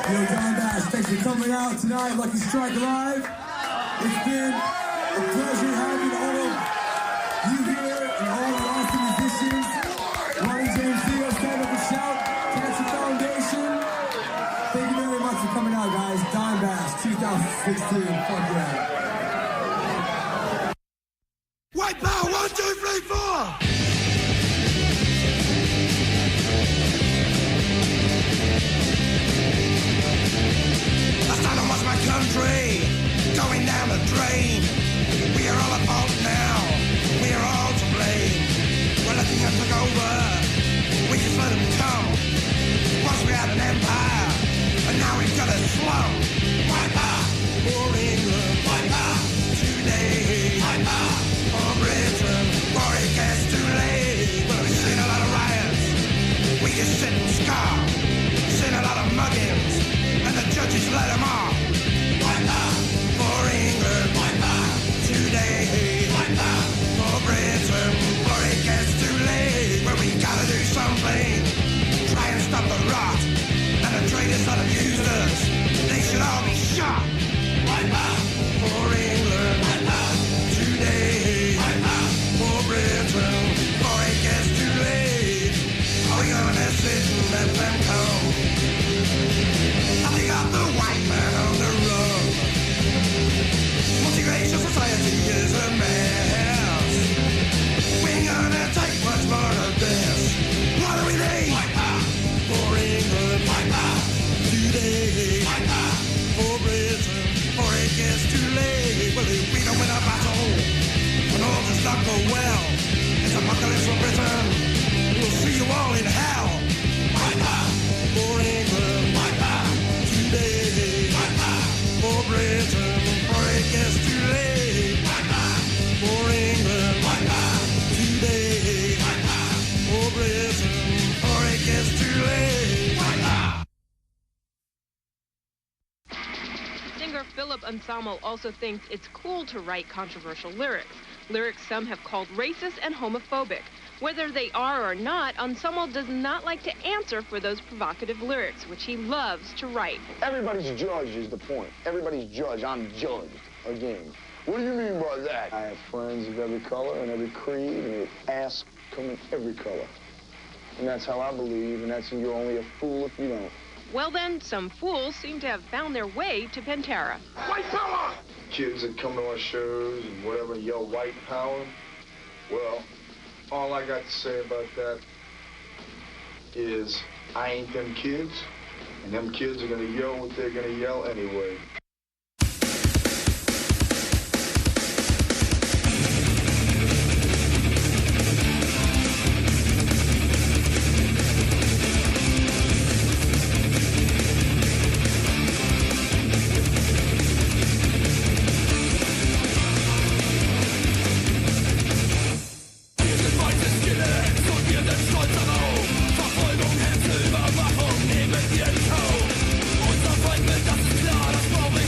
Yo, Don Bash, thanks for coming out tonight, Lucky Strike Live. It's been a pleasure having all of you here and all the awesome musicians. Ronnie James Dio, Stand Up and Shout, Cancer Foundation. Thank you very much for coming out, guys. Don Bash, 2016. Fuck yeah. White power, 1, 2, 3, 4. My country going down the drain. We are all at fault now. We are all to blame. We're letting them take over. We just let them come. Once we had an empire, and now we've got a slum. White power for England. White power today. White power for Britain. Before it gets too late. Well, we've seen a lot of riots. We just sit and scar. Seen a lot of muggings, and the judges let them off. For England, today, for Britain, before it gets too late. Well, we gotta do something, try and stop the rot, and the traitors that have used us, they should all be shot. For England, today, for Britain, before it gets too late. Are we gonna sit and let them come? I think I'm the white man on the run. Multiracial society is a mess. We ain't gonna take much more of this. What do we need? For England, today, for Britain, before it gets too late. Well, if we don't win a battle, and all does not go well, it's apocalypse for Britain. We'll see you all in hell. For England, today, for Britain, before it gets too late. For England, today, for Britain, before it gets too late. Singer Philip Anselmo also thinks it's cool to write controversial lyrics. Lyrics some have called racist and homophobic. Whether they are or not, Anselmo does not like to answer for those provocative lyrics, which he loves to write. Everybody's judge is the point. Everybody's judge. I'm judged. Again. What do you mean by that? I have friends of every color and every creed, and they ass come in every color. And that's how I believe, and that's you're only a fool if you don't. Well then, some fools seem to have found their way to Pantera. White power! Kids that come to our shows and whatever yell white power, well, all I got to say about that is I ain't them kids, and them kids are gonna yell what they're gonna yell anyway. Verfolgung, Hände über Überwachung, neben dir die Show. Unser Feind will, das ist klar, das brauche ich.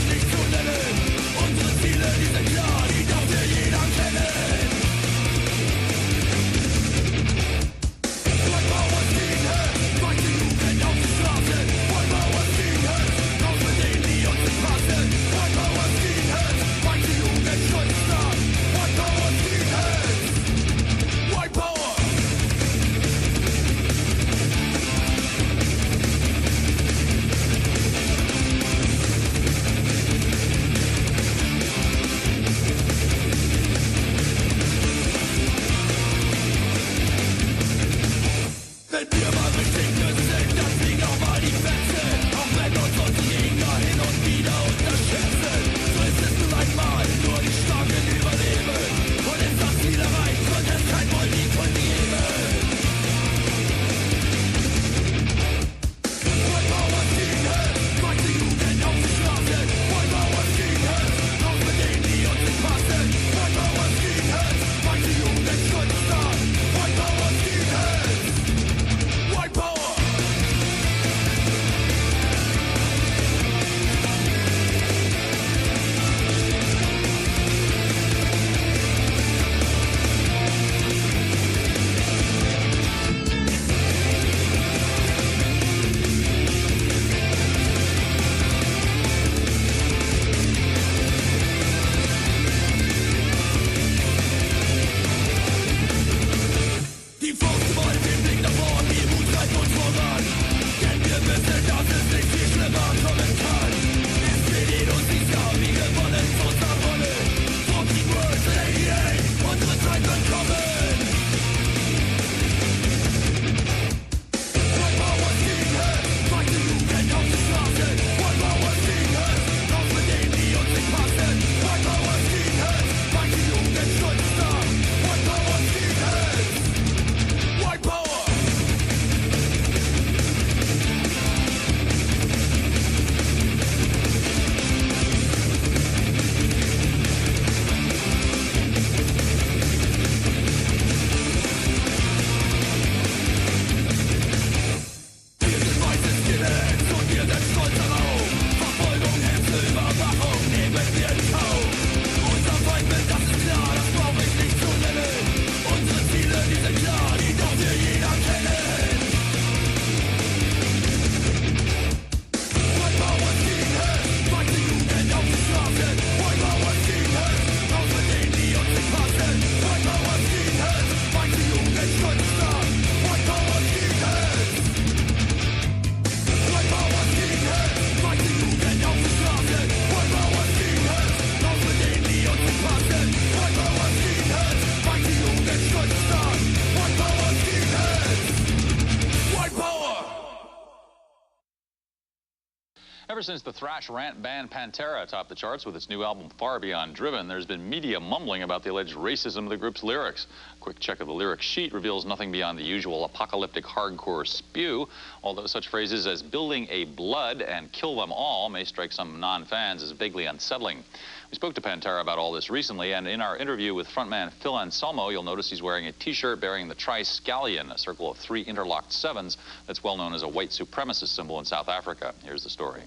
Ever since the thrash rant band Pantera topped the charts with its new album Far Beyond Driven, there's been media mumbling about the alleged racism of the group's lyrics. A quick check of the lyric sheet reveals nothing beyond the usual apocalyptic hardcore spew, although such phrases as building a blood and kill them all may strike some non-fans as vaguely unsettling. We spoke to Pantera about all this recently, and in our interview with frontman Phil Anselmo, you'll notice he's wearing a T-shirt bearing the Triskelion, a circle of 3 interlocked sevens that's well known as a white supremacist symbol in South Africa. Here's the story.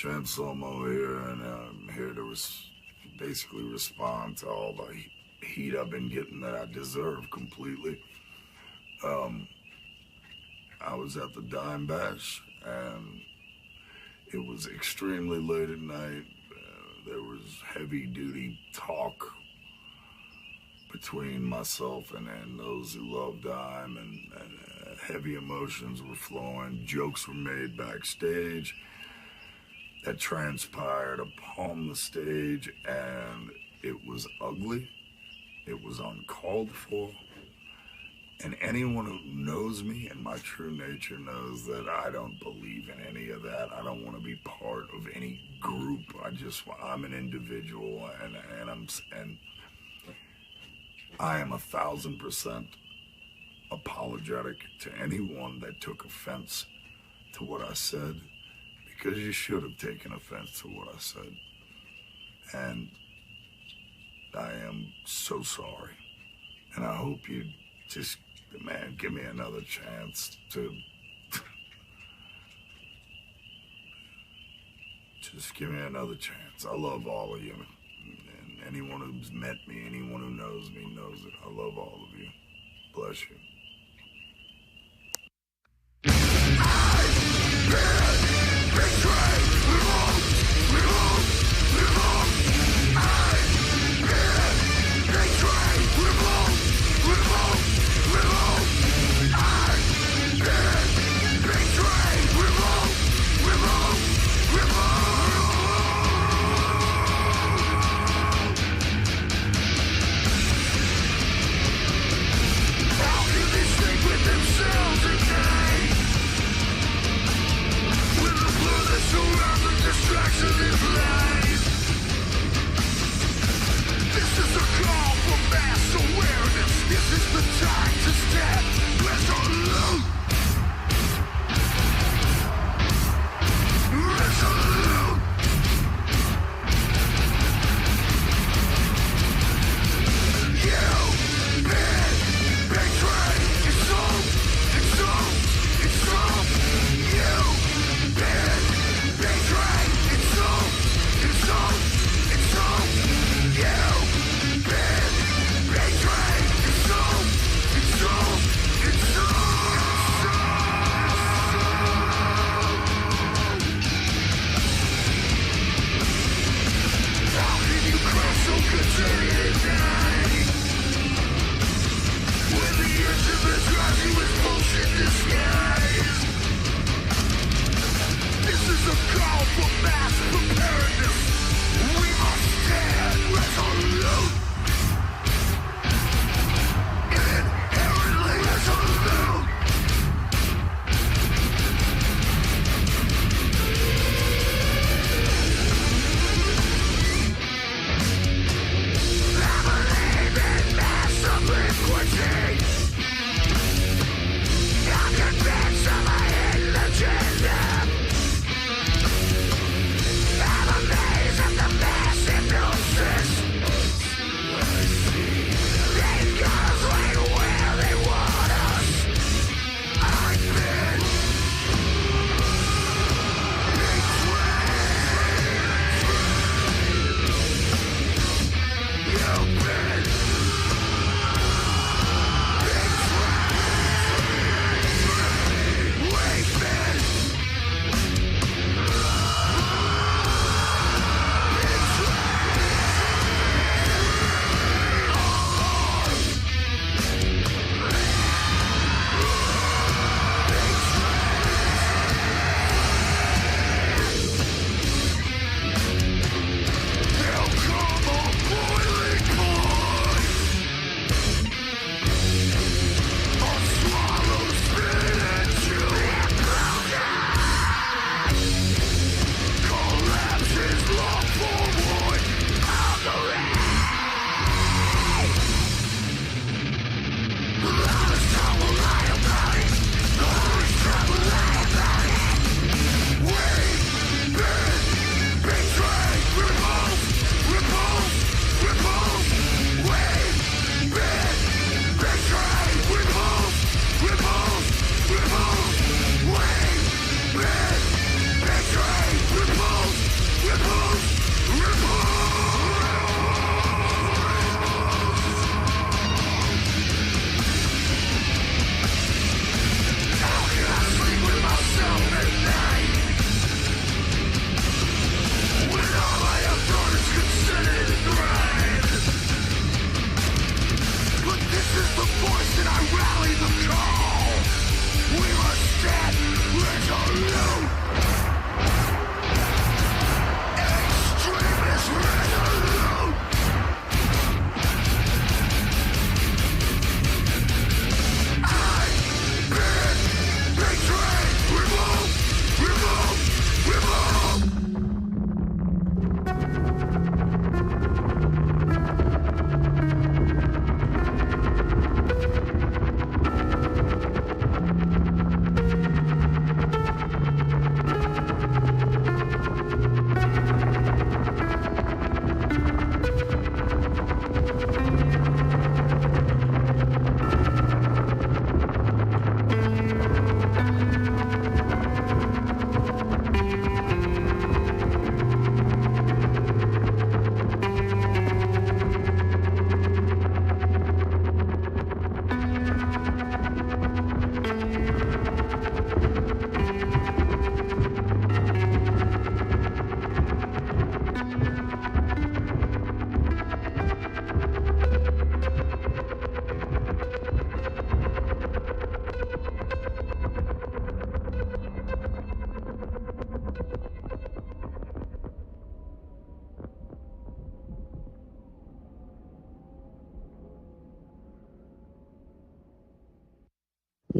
Anselmo here, and I'm here to basically respond to all the heat I've been getting that I deserve completely. I was at the Dime Bash, and it was extremely late at night. There was heavy-duty talk between myself and those who love Dime, and heavy emotions were flowing. Jokes were made backstage that transpired upon the stage, and it was ugly. It was uncalled for. And anyone who knows me and my true nature knows that I don't believe in any of that. I don't want to be part of any group. I'm an individual, and I am 1,000% apologetic to anyone that took offense to what I said, because you should have taken offense to what I said. And I am so sorry. And I hope you just, man, give me another chance to... Just give me another chance. I love all of you. And anyone who's met me, anyone who knows me knows it. I love all of you. Bless you.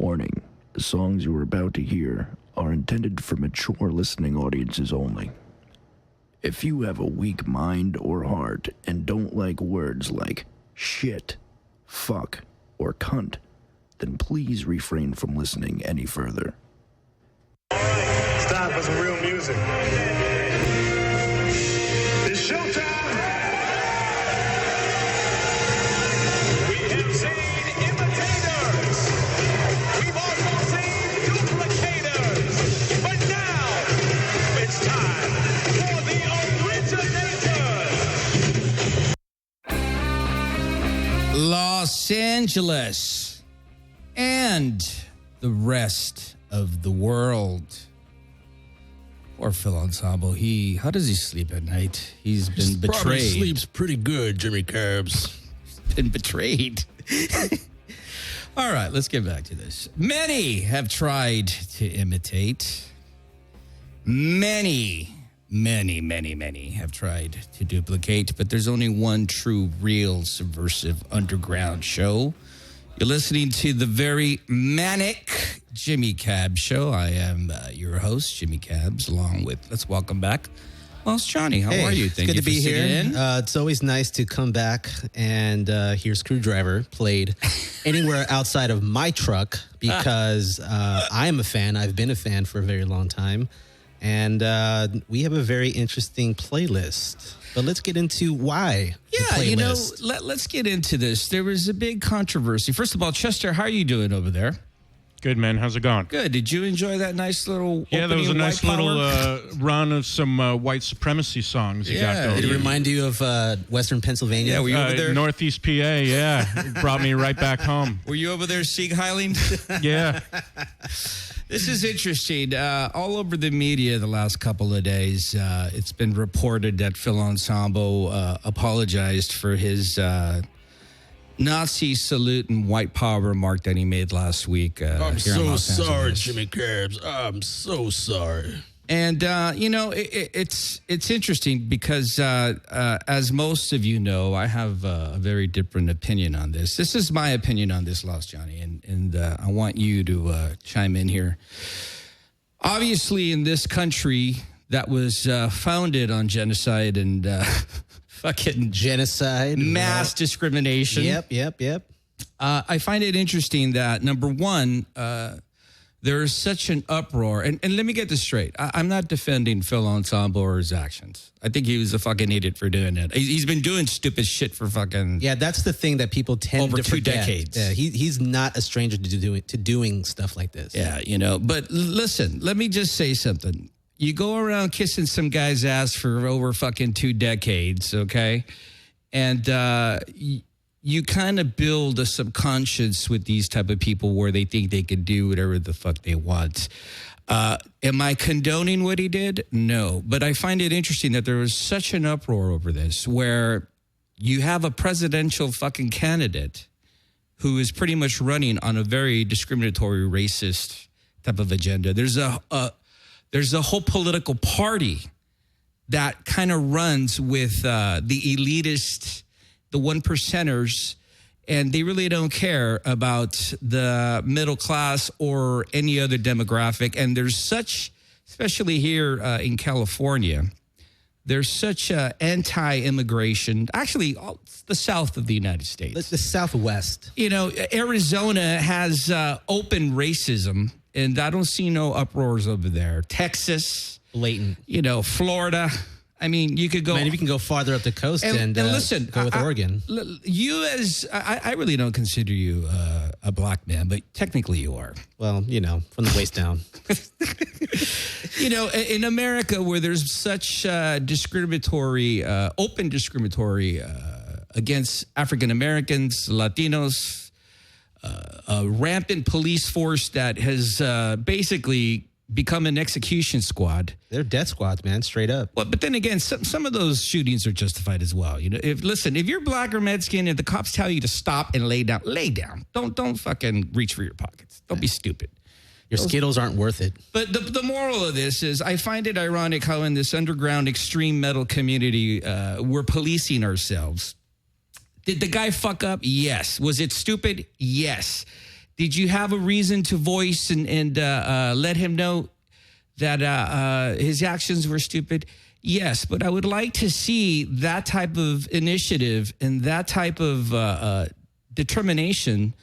Warning, the songs you are about to hear are intended for mature listening audiences only. If you have a weak mind or heart and don't like words like shit, fuck, or cunt, then please refrain from listening any further. It's time for some real music. It's showtime! We have seen imitators. We've also seen duplicators. But now, it's time for the originators. Los Angeles and the rest of the world. Poor Phil Ensemble. How does he sleep at night? He's been betrayed. Probably sleeps pretty good, Jimmy Carbs. Been betrayed. All right, let's get back to this. Many have tried to imitate. Many have tried to duplicate, but there's only one true, real, subversive underground show. You're listening to the very Manic Jimmy Cabs Show. I am your host, Jimmy Cabs, along with, let's welcome back, Los Johnny. How are you? Thank you for sitting in. It's always nice to come back and hear Screwdriver played anywhere outside of my truck because I am a fan. I've been a fan for a very long time. And we have a very interesting playlist. But let's get into why. Yeah, let's get into this. There was a big controversy. First of all, Chester, how are you doing over there? Good, man. How's it going? Good. Did you enjoy that nice little there was a nice little run of some white supremacy songs you got going. Did it remind you of Western Pennsylvania? Yeah, were you over there? Northeast PA, yeah. It brought me right back home. Were you over there Sieg Heiling? Yeah. This is interesting. All over the media the last couple of days, it's been reported that Phil Ensemble apologized for his Nazi salute and white power remark that he made last week. I'm so sorry, Jimmy Carbs. I'm so sorry. And, it's interesting because, as most of you know, I have a very different opinion on this. This is my opinion on this, Lost Johnny, and I want you to chime in here. Obviously, in this country that was founded on genocide and fucking genocide, mass discrimination. Yep. I find it interesting that, number one, there is such an uproar. And let me get this straight. I'm not defending Phil Ensemble or his actions. I think he was a fucking idiot for doing it. He's been doing stupid shit for fucking... Yeah, that's the thing that people tend to forget. Over 2 decades. Yeah, he's not a stranger to doing stuff like this. Yeah, but listen, let me just say something. You go around kissing some guy's ass for over fucking 2 decades, okay? And you kind of build a subconscious with these type of people where they think they can do whatever the fuck they want. Am I condoning what he did? No. But I find it interesting that there was such an uproar over this where you have a presidential fucking candidate who is pretty much running on a very discriminatory, racist type of agenda. There's a whole political party that kind of runs with the elitist, the 1%ers, and they really don't care about the middle class or any other demographic. And there's such, especially here in California, there's such anti-immigration. Actually, the south of the United States. The Southwest. Arizona has open racism, and I don't see no uproars over there. Texas. Blatant. Florida. I mean, you could go... Man, if you can go farther up the coast and listen, go with Oregon. I really don't consider you a black man, but technically you are. Well, from the waist down. In America where there's such discriminatory, open discriminatory against African Americans, Latinos, a rampant police force that has basically become an execution squad. They're death squads, man, straight up. Well, but then again, some of those shootings are justified as well. If you're black or Mexican and the cops tell you to stop and lay down. Don't fucking reach for your pockets. Don't be stupid. Your Skittles aren't worth it. But the moral of this is I find it ironic how in this underground extreme metal community, we're policing ourselves. Did the guy fuck up? Yes. Was it stupid? Yes. Did you have a reason to voice and let him know that his actions were stupid? Yes, but I would like to see that type of initiative and that type of determination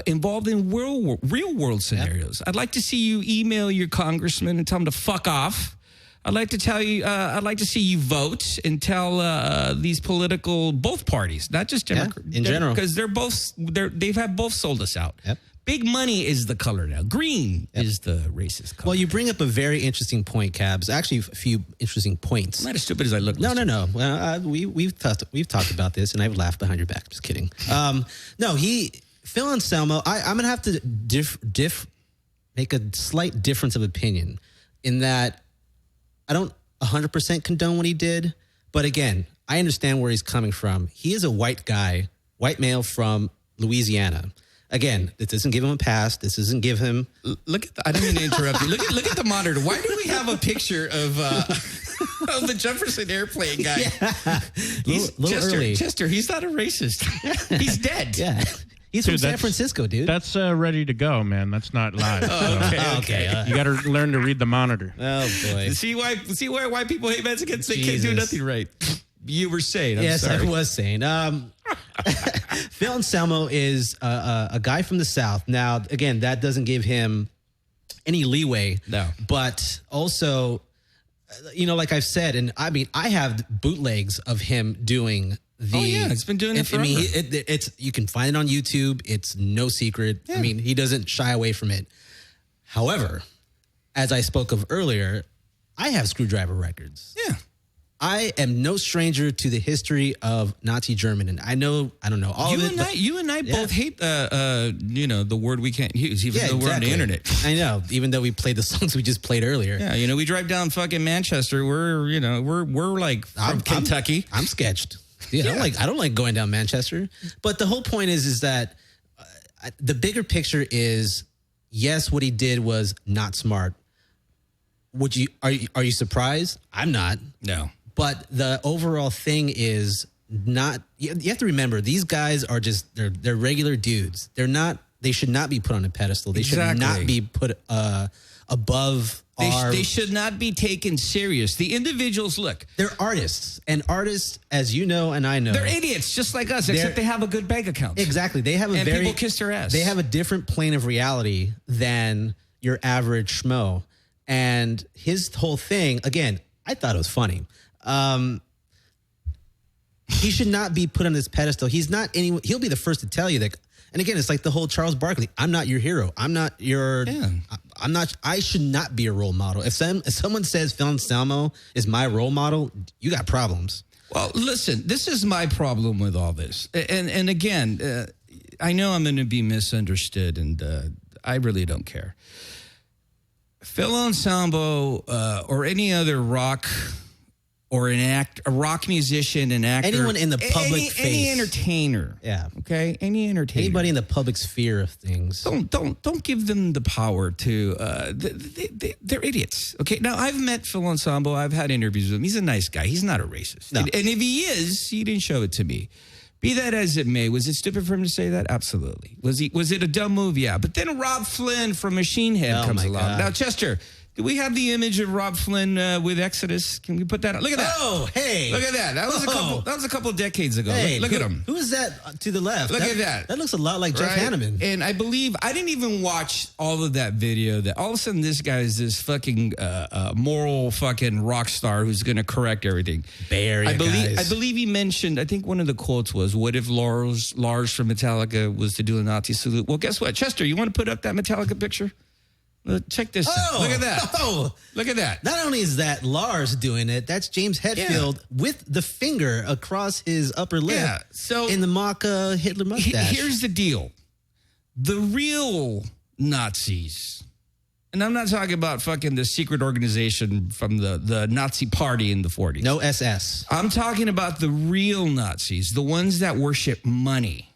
involved in real world scenarios. I'd like to see you email your congressman and tell him to fuck off. I'd like to tell you. I'd like to see you vote and tell these both parties, not just Democrats, in general, because they've had both sold us out. Yep. Big money is the color now. Green is the racist color. Well, you bring up a very interesting point, Cabs. Actually, a few interesting points. I'm not as stupid as I look. No. We've talked about this, and I've laughed behind your back. Just kidding. Phil Anselmo. I'm gonna have to make a slight difference of opinion in that I don't 100% condone what he did, but again, I understand where he's coming from. He is a white male from Louisiana. Again, this doesn't give him a pass. This doesn't give him. Look at. I didn't mean to interrupt you. Look at the monitor. Why do we have a picture of the Jefferson Airplane guy? Yeah. He's little early. Chester. He's not a racist. He's dead. Yeah. He's from San Francisco, dude. That's ready to go, man. That's not live. Okay. You got to learn to read the monitor. Oh boy. See why white people hate Mexicans? They can't do nothing right. You were saying. I'm yes, sorry. I was saying. Phil Anselmo is a guy from the South. Now, again, that doesn't give him any leeway. No. But also, like I've said, and I mean, I have bootlegs of him doing the. Oh yeah, he's been doing it forever. I mean, it's you can find it on YouTube. It's no secret. Yeah. I mean, he doesn't shy away from it. However, as I spoke of earlier, I have Screwdriver records. Yeah. I am no stranger to the history of Nazi Germany, and I don't know all of it. You and I both hate the word we can't use, even though we're on the internet. I know, even though we played the songs we just played earlier. Yeah, we drive down fucking Manchester. We're like from Kentucky. I'm sketched. Yeah, I don't like going down Manchester. But the whole point is that the bigger picture is, yes, what he did was not smart. Are you surprised? I'm not. No. But the overall thing is not. You have to remember, these guys are just they're regular dudes. They should not be put on a pedestal. They should not be put above. They should not be taken serious. The individuals, look, they're artists, and artists, as you know and I know, they're idiots just like us, except they have a good bank account. Exactly, they have people kiss their ass. They have a different plane of reality than your average schmo. And his whole thing, again, I thought it was funny. He should not be put on this pedestal. He's not anyone. He'll be the first to tell you that. And again, it's like the whole Charles Barkley. I'm not your hero. I'm not your. Yeah. I'm not. I should not be a role model. If someone says Phil Anselmo is my role model, you got problems. Well, listen. This is my problem with all this. And again, I know I'm going to be misunderstood, and I really don't care. Phil Anselmo or any other rock or a rock musician, an actor, anyone in the public face, any entertainer, okay, any entertainer, anybody in the public sphere of things, don't give them the power to. They're idiots. Okay, now I've met Phil Anselmo. I've had interviews with him. He's a nice guy. He's not a racist, and if he is, he didn't show it to me. Be that as it may, was it stupid for him to say that? Absolutely. Was it a dumb move? Yeah. But then Rob Flynn from Machine Head comes along. God. Now, Chester, do we have the image of Rob Flynn with Exodus? Can we put that on? Look at that. Oh, hey. Look at that. That was a couple of decades ago. Hey, look at him. Who is that to the left? Look at that. That looks a lot like Jeff Hanneman. And I believe, I didn't even watch all of that video. That all of a sudden this guy is this fucking moral fucking rock star who's going to correct everything. Bay Area I guys. believe he mentioned, I think one of the quotes was, what if Lars from Metallica was to do a Nazi salute? Well, guess what? Chester, you want to put up that Metallica picture? Check this out. Look at that. Oh, look at that. Not only is that Lars doing it, that's James Hetfield with the finger across his upper lip. Yeah. So in the mock Hitler mustache. Here's the deal. The real Nazis, and I'm not talking about fucking the secret organization from the Nazi party in the 40s. No SS. I'm talking about the real Nazis, the ones that worship money.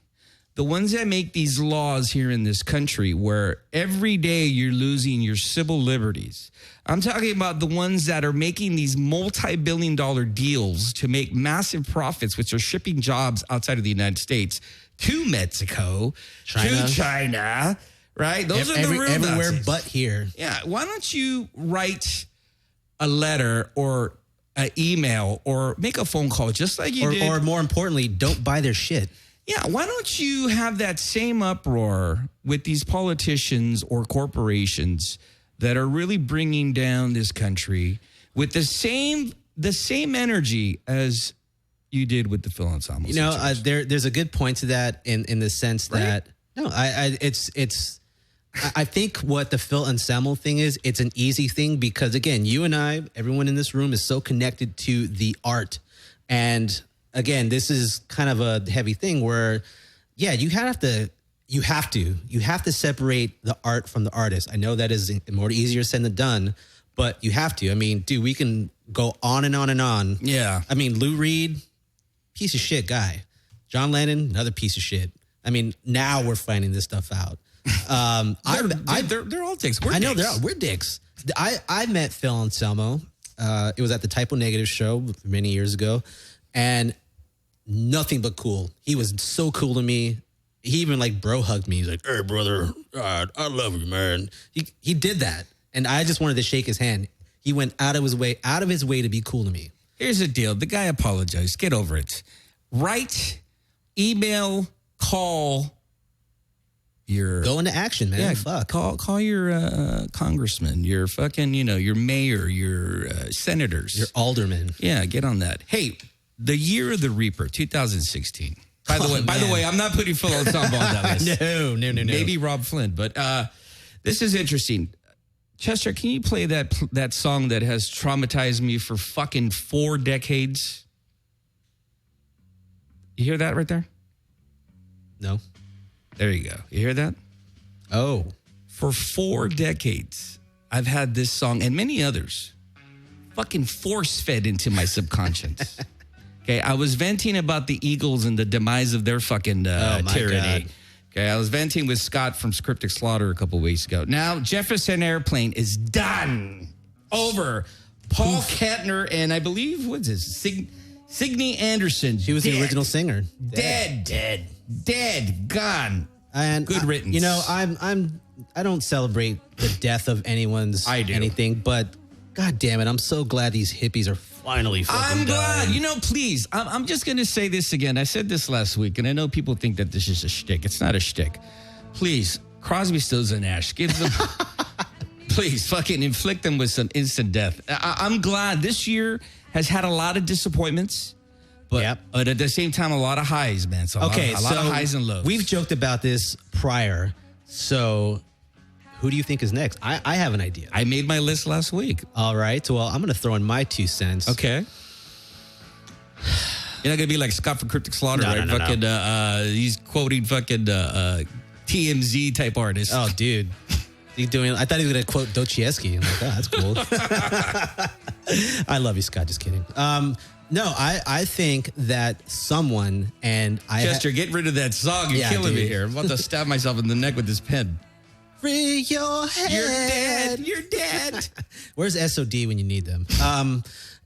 the ones that make these laws here in this country where every day you're losing your civil liberties. I'm talking about the ones that are making these multi-billion-dollar deals to make massive profits, which are shipping jobs outside of the United States to Mexico, to China, right? Those are the real everywhere Nazis. but here. Yeah, why don't you write a letter or an email or make a phone call just like you did? Or more importantly, don't buy their shit. Yeah, why don't you have that same uproar with these politicians or corporations that are really bringing down this country with the same energy as you did with the Phil Ensemble? There's a good point to that in the sense that I think what the Phil Ensemble thing is, it's an easy thing because again, you and I, everyone in this room is so connected to the art. And again, this is kind of a heavy thing where, yeah, you have to separate the art from the artist. I know that is more easier said than done, but you have to. I mean, dude, we can go on and on and on. Yeah. I mean, Lou Reed, piece of shit guy. John Lennon, another piece of shit. I mean, now we're finding this stuff out. They're all dicks. We're dicks. I met Phil Anselmo. It was at the Typo Negative show many years ago, and nothing but cool. He was so cool to me. He even bro hugged me. He's like, "Hey, brother, I love you, man." He did that, and I just wanted to shake his hand. He went out of his way to be cool to me. Here's the deal: the guy apologized. Get over it. Write, email, call. Go into action, man. Yeah, fuck. Call your congressman, your fucking, your mayor, your senators, your alderman. Yeah, get on that. Hey, the year of the Reaper, 2016. By the way, I'm not putting Phil Ensemble on that list. No. Maybe Rob Flynn, but this is interesting. Chester, can you play that song that has traumatized me for fucking 4 decades? You hear that right there? No. There you go. You hear that? Oh. For 4 decades, I've had this song and many others fucking force-fed into my subconscious. Okay, I was venting about the Eagles and the demise of their fucking tyranny. God. Okay, I was venting with Scott from Scriptic Slaughter a couple weeks ago. Now, Jefferson Airplane is done. Over. Paul Kantner and I believe, what's this? Signe Anderson. She was the original singer. Dead, gone. And good riddance. I don't celebrate the death of anyone's anything, but God damn it, I'm so glad these hippies are finally fucking I'm glad. dying. Please, I'm just going to say this again. I said this last week, and I know people think that this is a shtick. It's not a shtick. Please, Crosby, Stills, and Nash, give them... Please, fucking inflict them with some instant death. I'm glad this year has had a lot of disappointments. But at the same time, a lot of highs, man. So a lot of highs and lows. We've joked about this prior. So who do you think is next? I have an idea. I made my list last week. All right. Well, I'm going to throw in my 2 cents. Okay. You're not going to be like Scott from Cryptic Slaughter, right? No. He's quoting fucking TMZ type artists. Oh, dude. I thought he was going to quote Dostoevsky. I'm like, oh, that's cool. I love you, Scott. Just kidding. No, I think that someone Chester, get rid of that song. You're killing me here. I'm about to stab myself in the neck with this pen. Free your head. You're dead. Where's SOD when you need them?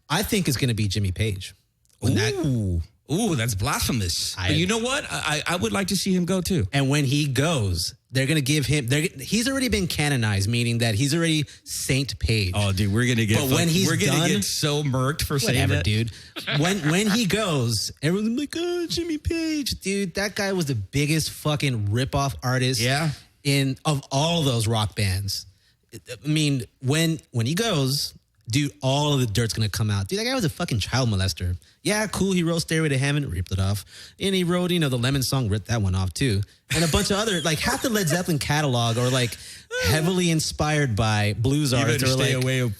I think it's going to be Jimmy Page. Ooh, that's blasphemous. But you know what? I would like to see him go too. And when he goes, they're going to give him... He's already been canonized, meaning that he's already Saint Page. Oh, dude, we're going to get... But when he's done... We're going to get so murked for saying that. Dude. When he goes, everyone's like, oh, Jimmy Page. Dude, that guy was the biggest fucking ripoff artist of all those rock bands. I mean, when he goes... Dude, all of the dirt's going to come out. Dude, that guy was a fucking child molester. Yeah, cool. He wrote Stairway to Heaven, ripped it off. And he wrote, the Lemon song, ripped that one off too. And a bunch of other, half the Led Zeppelin catalog are heavily inspired by blues artists.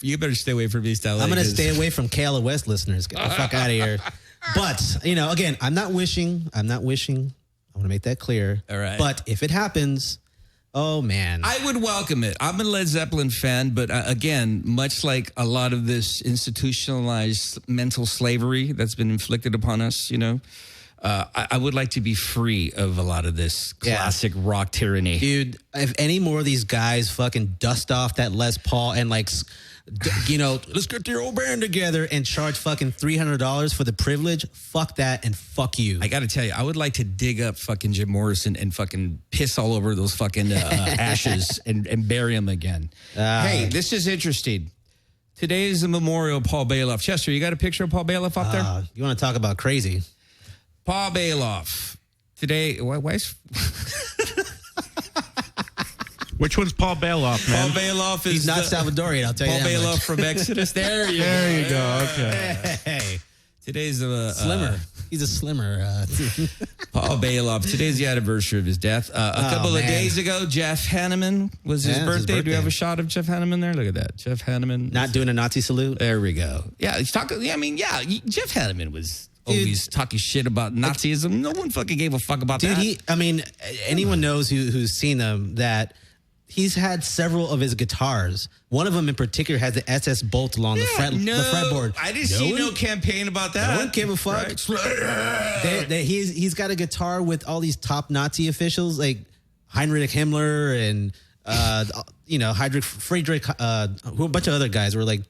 You better stay away from East LA. I'm going to stay away from KLOS listeners. Get the fuck out of here. But, again, I'm not wishing. I want to make that clear. All right. But if it happens... Oh, man. I would welcome it. I'm a Led Zeppelin fan, but again, much like a lot of this institutionalized mental slavery that's been inflicted upon us, I would like to be free of a lot of this classic rock tyranny. Dude, if any more of these guys fucking dust off that Les Paul and let's get your old band together and charge fucking $300 for the privilege, fuck that and fuck you. I got to tell you, I would like to dig up fucking Jim Morrison and fucking piss all over those fucking ashes and bury him again. Hey, this is interesting. Today is the memorial of Paul Bailoff. Chester, you got a picture of Paul Bailoff up there? You want to talk about crazy? Paul Bailoff. Today, why is... Which one's Paul Bailoff, man? Paul Bailoff is... He's not Salvadorian, I'll tell you Paul that Bailoff much. from Exodus. There you go. Okay. Hey. Today's the... Slimmer. He's a slimmer. Paul Bailoff. Today's the anniversary of his death. A couple of days ago, Jeff Hanneman was his birthday. Do we have a shot of Jeff Hanneman there? Look at that. Jeff Hanneman. Not doing a Nazi salute? There we go. Yeah, he's talking... Jeff Hanneman was... always talking shit about Nazism. No one fucking gave a fuck about that. Anyone knows who's seen them that he's had several of his guitars. One of them in particular has the SS bolt along the fretboard. I didn't see no campaign about that. No one gave a fuck. Right. He's got a guitar with all these top Nazi officials like Heinrich Himmler and Friedrich, a bunch of other guys were like,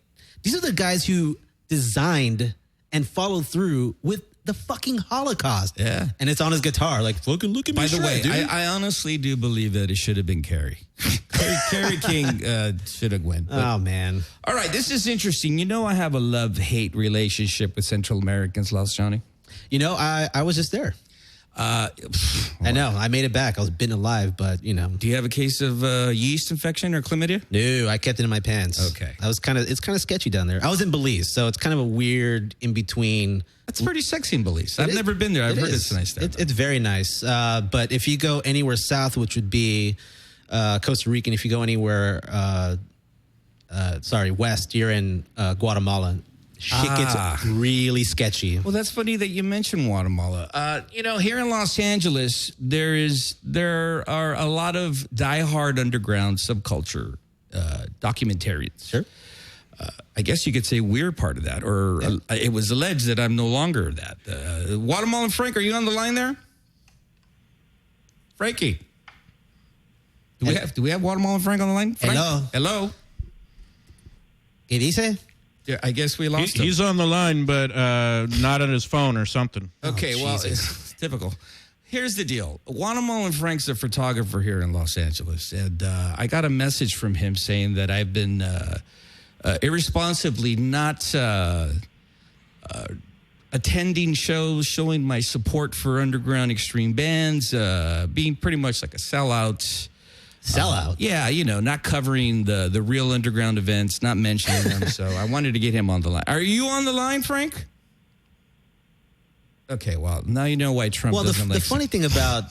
these are the guys who designed and followed through with the fucking Holocaust. Yeah. And it's on his guitar. Like, fucking look at me. By the way, dude. I honestly do believe that it should have been Kerry. Kerry King should have won. Oh, man. All right, this is interesting. You know I have a love-hate relationship with Central Americans, Los Johnny. I was just there. I know. I made it back. I was bitten alive, but, Do you have a case of yeast infection or chlamydia? No, I kept it in my pants. Okay. It's kind of sketchy down there. I was in Belize, so it's kind of a weird in-between. That's pretty sexy in Belize. I've never been there. I've heard it's nice there. It's very nice. But if you go anywhere south, which would be Costa Rica, and if you go anywhere, west, you're in Guatemala. Shit gets really sketchy. Well, that's funny that you mentioned Guatemala. Here in Los Angeles, there are a lot of diehard underground subculture documentarians. Sure. I guess you could say we're part of that, or it was alleged that I'm no longer that. Guatemalan Frank, are you on the line there? Frankie. Do we have Guatemalan Frank on the line? Frank? Hello. ¿Qué dice? Yeah, I guess we lost him. He's on the line, but not on his phone or something. Okay, it's typical. Here's the deal. Guatemalan Frank's a photographer here in Los Angeles, and I got a message from him saying that I've been irresponsibly not attending shows, showing my support for underground extreme bands, being pretty much like a sellout. Sellout? Not covering the real underground events, not mentioning them. So I wanted to get him on the line. Are you on the line, Frank? Okay, well, now you know why Trump doesn't the funny thing about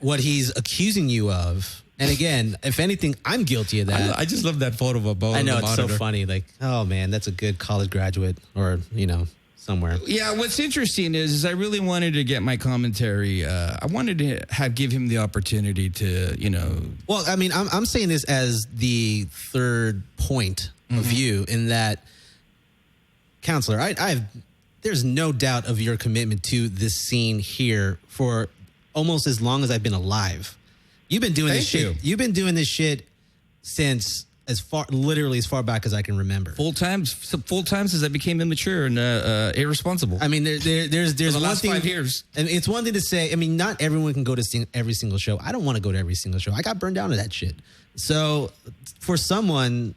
what he's accusing you of, and again, if anything, I'm guilty of that. I just love that photo of a bow. I know, it's so funny. Like, oh, man, that's a good college graduate or, somewhere. Yeah, what's interesting is I really wanted to get my commentary. I wanted to give him the opportunity to, Well, I mean, I'm saying this as the third point of view in that, Counselor, there's no doubt of your commitment to this scene here for almost as long as I've been alive. You've been doing this shit. You've been doing this shit since literally as far back as I can remember. Full time since I became immature and irresponsible. I mean, there's the one last thing. 5 years. And it's one thing to say. I mean, not everyone can go to every single show. I don't want to go to every single show. I got burned down to that shit. So for someone.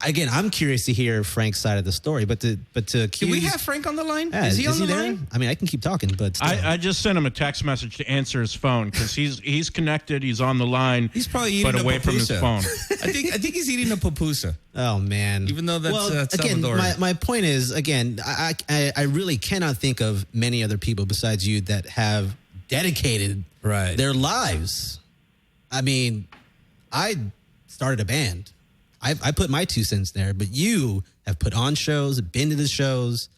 Again, I'm curious to hear Frank's side of the story, but to accuse... Do we have Frank on the line? Yeah, is he on the there? line? I mean, I can keep talking, but still. I just sent him a text message to answer his phone because he's connected. He's on the line. He's probably eating but away from his phone. I think he's eating a pupusa. Oh man! Even though that's again, Salvador. my point is again, I really cannot think of many other people besides you that have dedicated their lives. I mean, I started a band. I put my 2 cents there, but you have put on shows, been to the shows,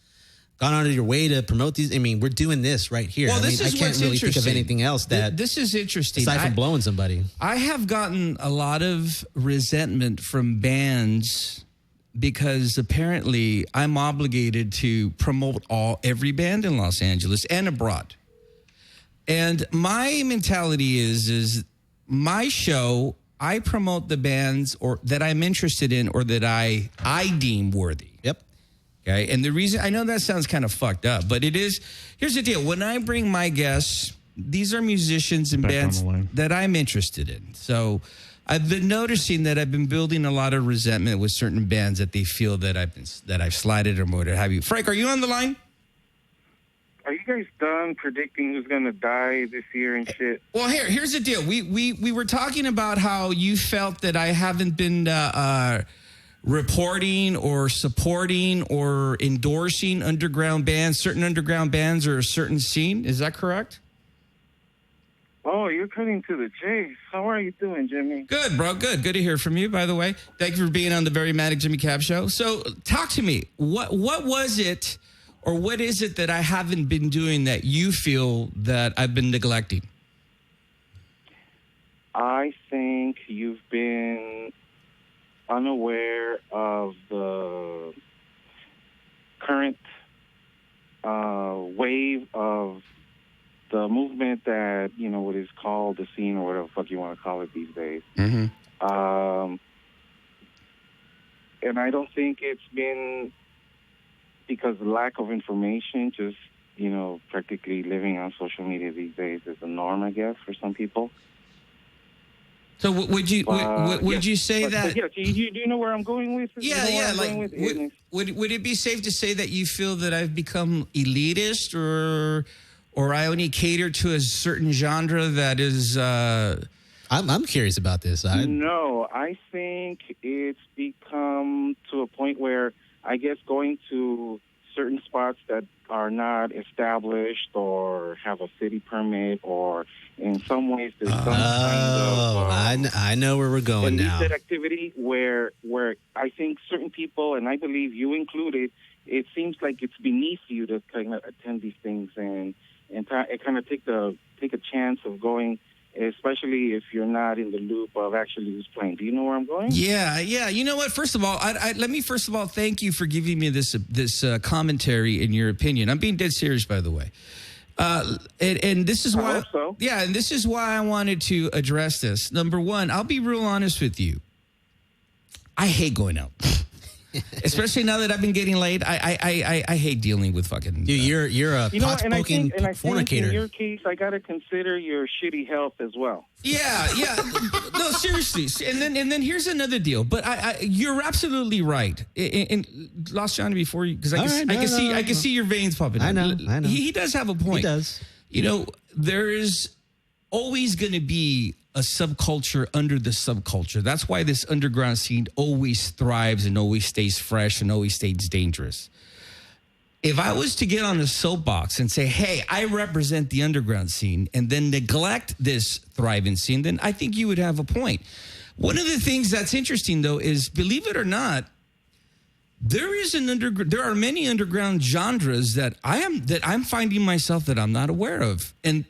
gone out of your way to promote these. I mean, we're doing this right here. Well, I can't really think of anything else that. This is interesting. Aside from blowing somebody. I have gotten a lot of resentment from bands because apparently I'm obligated to promote every band in Los Angeles and abroad. And my mentality is my show, I promote the bands or that I'm interested in or that I deem worthy. Yep. Okay. And the reason, I know that sounds kind of fucked up, but it is. Here's the deal. When I bring my guests, these are musicians and bands that I'm interested in. So I've been noticing that I've been building a lot of resentment with certain bands that they feel that I've slighted or what have you. Frank, are you on the line? Are you guys done predicting who's going to die this year and shit? Well, here's the deal. We were talking about how you felt that I haven't been reporting or supporting or endorsing underground bands, certain underground bands or a certain scene. Is that correct? Oh, you're cutting to the chase. How are you doing, Jimmy? Good, bro. Good to hear from you, by the way. Thank you for being on the Very Manic Jimmy Cab Show. So talk to me. What was it or what is it that I haven't been doing that you feel that I've been neglecting? I think you've been unaware of the current wave of the movement that, what is called the scene or whatever the fuck you want to call it these days. Mm-hmm. And I don't think it's been because of lack of information, just, practically living on social media these days is the norm, I guess, for some people. So would you say that? Yeah, do you know where I'm going with this? Yeah. Would it be safe to say that you feel that I've become elitist or I only cater to a certain genre that is... I'm curious about this. No, I think it's become to a point where I guess going to certain spots that are not established or have a city permit or in some ways there's some kind of... I know where we're going now. Activity where I think certain people, and I believe you included, it seems like it's beneath you to kind of attend these things and kind of take a chance of going, especially if you're not in the loop of actually who's playing. Do you know where I'm going? Yeah. You know what? First of all, let me thank you for giving me this commentary in your opinion. I'm being dead serious, by the way. And this is why. I hope so. Yeah, and this is why I wanted to address this. Number one, I'll be real honest with you. I hate going out. Especially now that I've been getting laid, I hate dealing with fucking... Dude, you're a pot-smoking fornicator. In your case, I got to consider your shitty health as well. Yeah. No, seriously. And then here's another deal. But you're absolutely right. And lost Johnny before you, because I can see your veins popping. I know. He does have a point. He does. There is always going to be a subculture under the subculture. That's why this underground scene always thrives and always stays fresh and always stays dangerous. If I was to get on a soapbox and say, hey, I represent the underground scene and then neglect this thriving scene, then I think you would have a point. One of the things that's interesting, though, is, believe it or not, there are many underground genres that I'm finding myself that I'm not aware of. And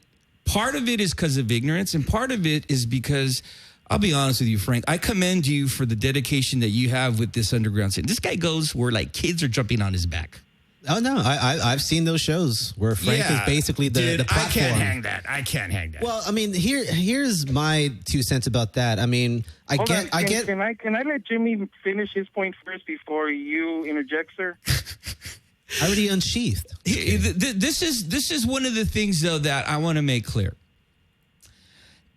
part of it is because of ignorance, and part of it is because, I'll be honest with you, Frank, I commend you for the dedication that you have with this underground scene. This guy goes where, like, kids are jumping on his back. Oh, no, I've seen those shows where Frank is basically the platform. I can't hang that. Well, I mean, here's my 2 cents about that. I mean, I get. Can I let Jimmy finish his point first before you interject, sir? I already unsheathed. This is one of the things, though, that I want to make clear.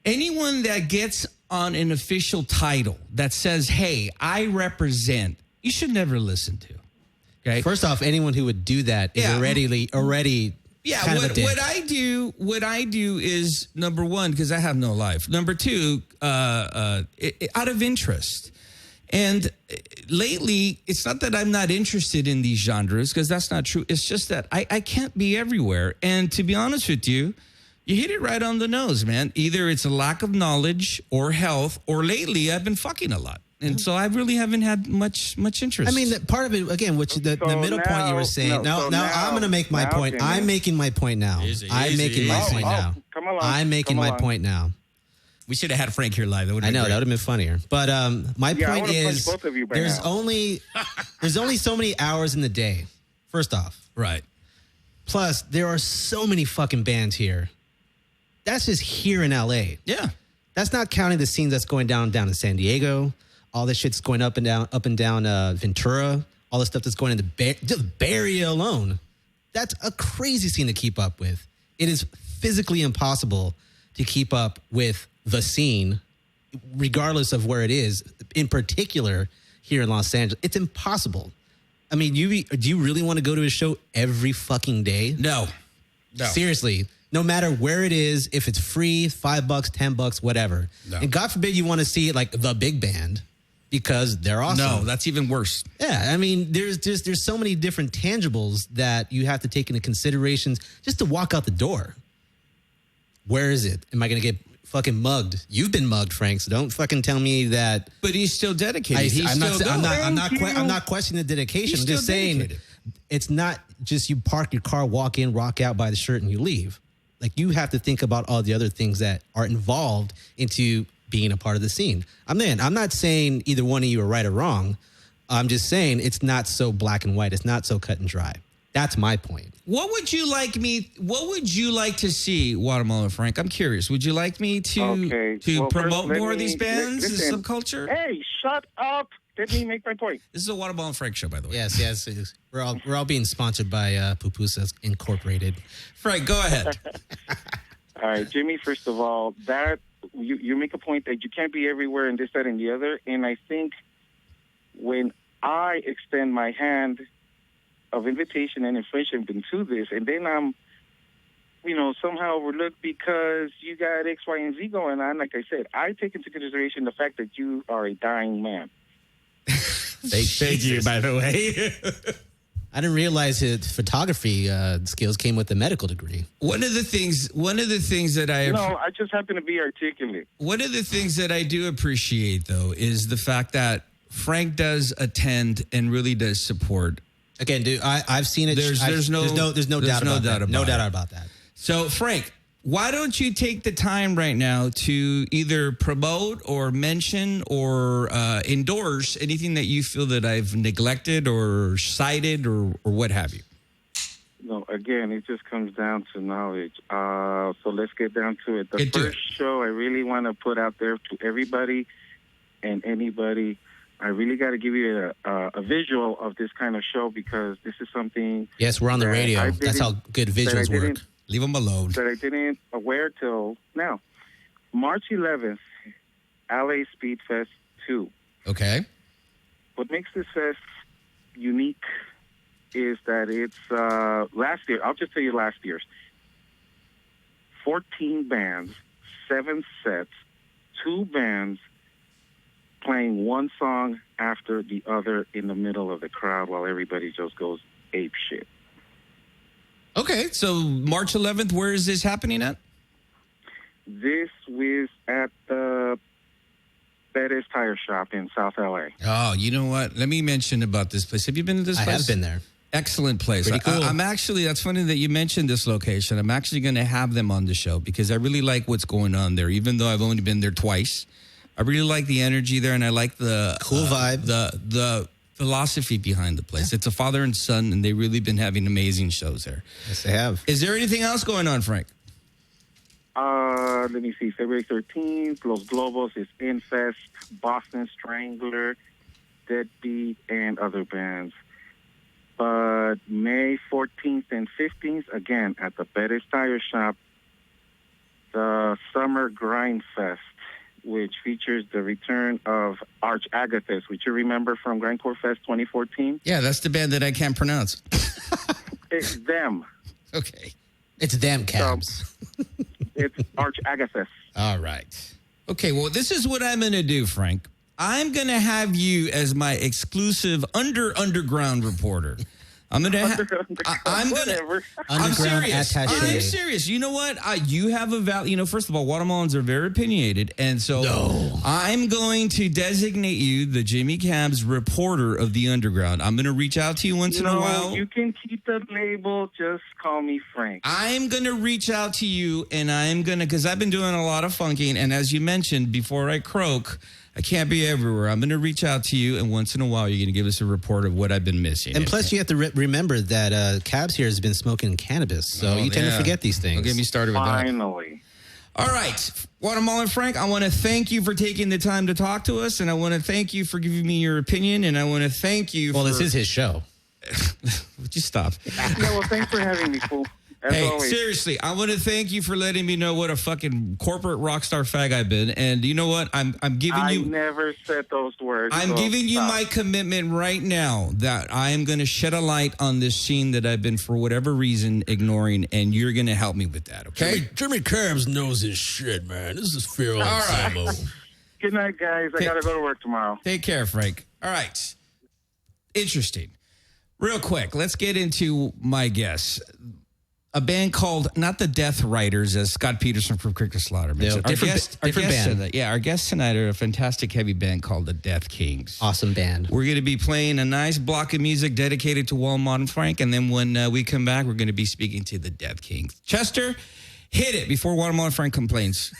Anyone that gets on an official title that says, hey, I represent, you should never listen to. Okay. First off, anyone who would do that is already kind of a dick. What I do is, number one, because I have no life. Number two, out of interest. And lately, it's not that I'm not interested in these genres, because that's not true. It's just that I can't be everywhere. And to be honest with you, you hit it right on the nose, man. Either it's a lack of knowledge or health, or lately I've been fucking a lot. And so I really haven't had much interest. I mean, part of it, again, which the middle point you were saying. Now I'm going to make my point. I'm making my point now. I'm making my point now. I'm making my point now. We should have had Frank here live. I know, that would have been funnier. But my Yeah, I point wanna punch is, both of you by there's now. only so many hours in the day, first off. Right. Plus, there are so many fucking bands here. That's just here in L.A. Yeah. That's not counting the scenes that's going down in San Diego. All this shit's going up and down Ventura. All the stuff that's going in the Bay Area alone. That's a crazy scene to keep up with. It is physically impossible to keep up with the scene, regardless of where it is. In particular, here in Los Angeles, it's impossible. I mean, do you really want to go to a show every fucking day? No. Seriously. No matter where it is, if it's free, $5, $10, whatever. No. And God forbid you want to see like the big band because they're awesome. No, that's even worse. Yeah, I mean, there's so many different tangibles that you have to take into considerations just to walk out the door. Where is it? Am I going to get fucking mugged? You've been mugged, Frank, so don't fucking tell me that. But he's still dedicated. I'm not questioning the dedication. I'm just saying dedicated. It's not just you park your car, walk in, rock out, buy the shirt, and you leave. Like, you have to think about all the other things that are involved into being a part of the scene. I'm not saying either one of you are right or wrong. I'm just saying it's not so black and white. It's not so cut and dry. That's my point. What would you like to see, Watermelon Frank? I'm curious. Would you like me to promote first, more of these bands, listen. the subculture? Hey, shut up. Let me make my point. This is a Watermelon Frank show, by the way. Yes. It is. We're all being sponsored by Pupusas Incorporated. Frank, go ahead. All right, Jimmy, first of all, that you make a point that you can't be everywhere and this, that, and the other. And I think when I extend my hand of invitation and friendship into this, and then I'm, somehow overlooked because you got X, Y, and Z going on, like I said, I take into consideration the fact that you are a dying man. Thank you, by the way. I didn't realize his photography skills came with a medical degree. One of the things that I just happen to be articulate. One of the things that I do appreciate, though, is the fact that Frank does attend and really does support. Again, dude, I've seen it. There's no doubt about that. So, Frank, why don't you take the time right now to either promote or mention or endorse anything that you feel that I've neglected or cited or what have you? No, again, it just comes down to knowledge. So let's get down to it. The first show I really want to put out there to everybody and anybody, I really got to give you a visual of this kind of show because this is something. Yes, we're on the radio. That's how good visuals work. Leave them alone. That I didn't aware till now. March 11th, LA Speed Fest 2. Okay. What makes this fest unique is that it's last year. I'll just tell you last year's. 14 bands, 7 sets, 2 bands playing one song after the other in the middle of the crowd while everybody just goes ape shit. Okay, so March 11th, where is this happening at? This was at the Betty's Tire Shop in South LA. Oh, you know what? Let me mention about this place. Have you been to this place? I have been there. Excellent place. Pretty cool. I'm actually, that's funny that you mentioned this location. I'm actually going to have them on the show because I really like what's going on there, even though I've only been there twice. I really like the energy there, and I like the cool vibe. The philosophy behind the place. Yeah. It's a father and son, and they've really been having amazing shows there. Yes, they have. Is there anything else going on, Frank? Let me see. February 13th, Los Globos is Infest, Boston Strangler, Deadbeat, and other bands. But May 14th and 15th, again, at the Betty's Tire Shop, the Summer Grind Fest, which features the return of Arch Agathis, which you remember from Grindcore Fest 2014. Yeah, that's the band that I can't pronounce. It's them. Okay. It's them, Cabs. It's Arch Agathis. All right. Okay, well, this is what I'm going to do, Frank. I'm going to have you as my exclusive underground reporter. I'm gonna. Underground I'm serious. attaché. I'm serious. You know what? You have a value. You know, first of all, watermelons are very opinionated, and so I'm going to designate you the Jimmy Cabs reporter of the underground. I'm going to reach out to you once in a while. You can keep the label. Just call me Frank. I'm going to reach out to you, and I'm going to, because I've been doing a lot of funking, and as you mentioned, before I croak, I can't be everywhere. I'm going to reach out to you, and once in a while, you're going to give us a report of what I've been missing. And plus, you have to remember that Cabs here has been smoking cannabis, so you tend to forget these things. Don't get me started with that. Finally. All right, Watermelon Frank, I want to thank you for taking the time to talk to us, and I want to thank you for giving me your opinion, and I want to thank you Well, this is his show. Would you stop? Yeah, well, thanks for having me, fool. As Hey, always. seriously, I want to thank you for letting me know what a fucking corporate rock star fag I've been. And you know what? I'm giving you. I never said those words. I'm so giving you stop. my commitment right now that I am going to shed a light on this scene that I've been, for whatever reason, ignoring, and you're going to help me with that, okay? Jimmy Cabs knows his shit, man. This is Fear on Samo. Good night, guys. I got to go to work tomorrow. Take care, Frank. All right. Interesting. Real quick, let's get into my guess. A band called, not the Death Riders, as Scott Peterson from Cricket Slaughter mentioned. Different band. Tonight, our guests tonight are a fantastic heavy band called the Death Kings. Awesome band. We're going to be playing a nice block of music dedicated to Walmart and Frank, and then when we come back, we're going to be speaking to the Death Kings. Chester, hit it before Walmart and Frank complains.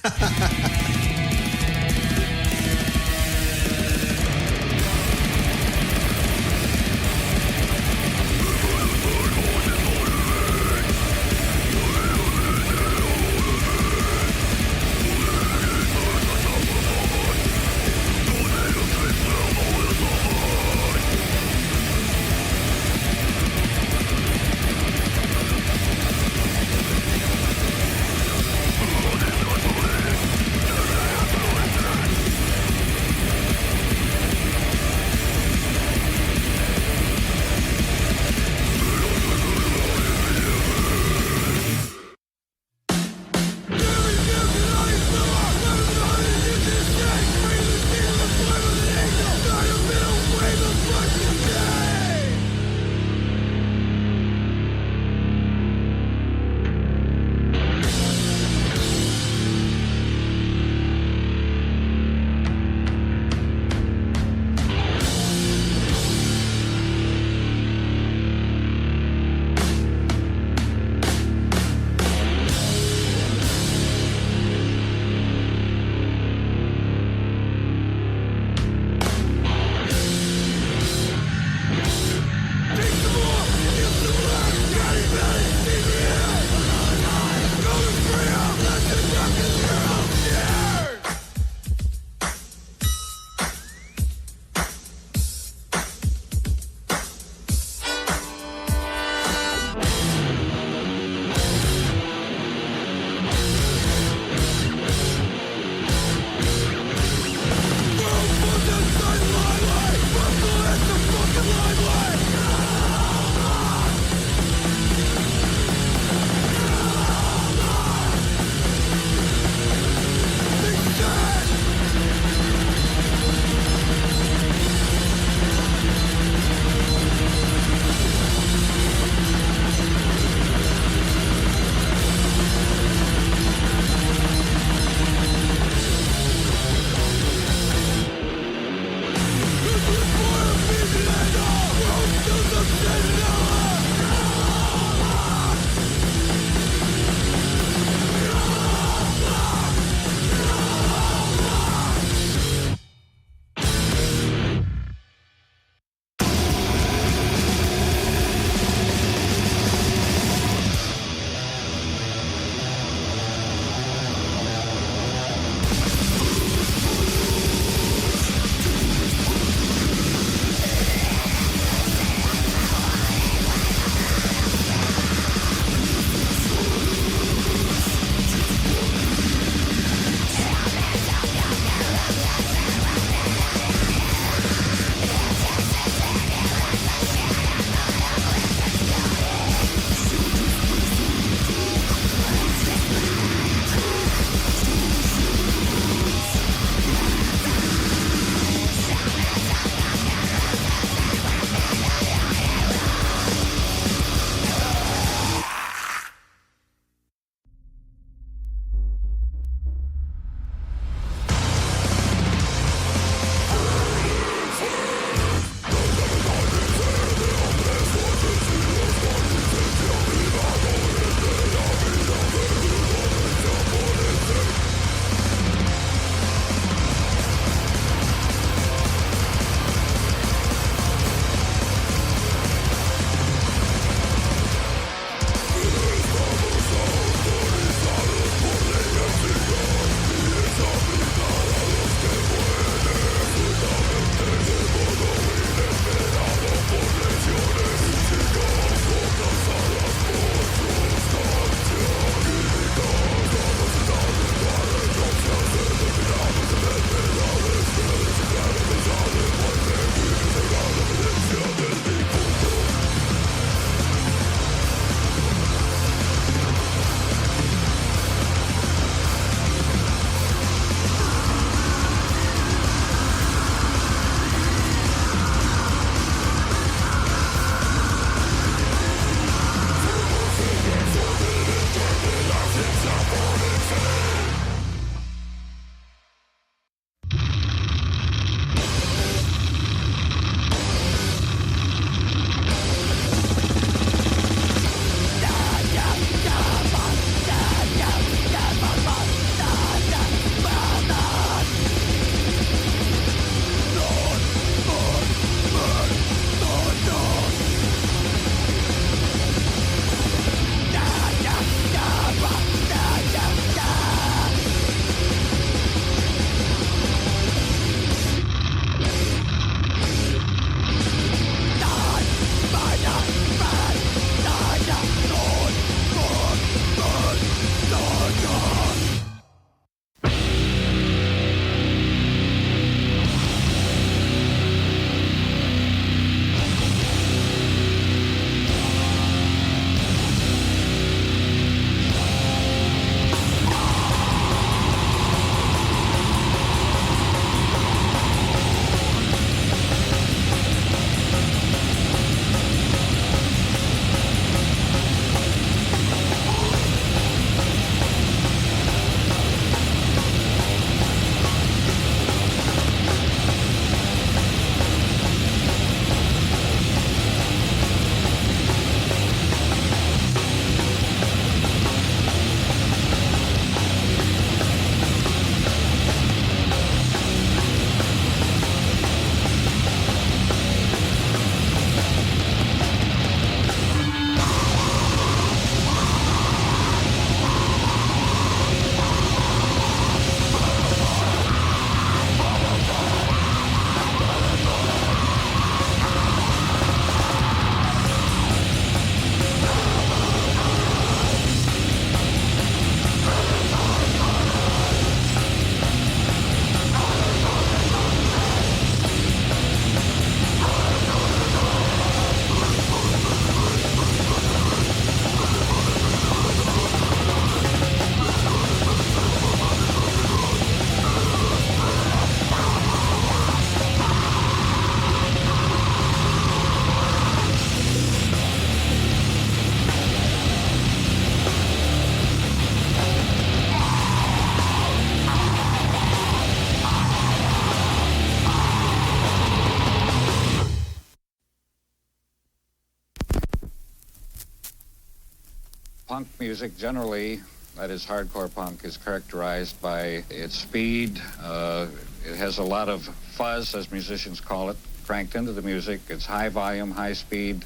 punk music generally, that is hardcore punk, is characterized by its speed. It has a lot of fuzz, as musicians call it, cranked into the music. It's high volume, high speed,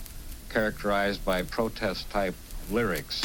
characterized by protest-type lyrics.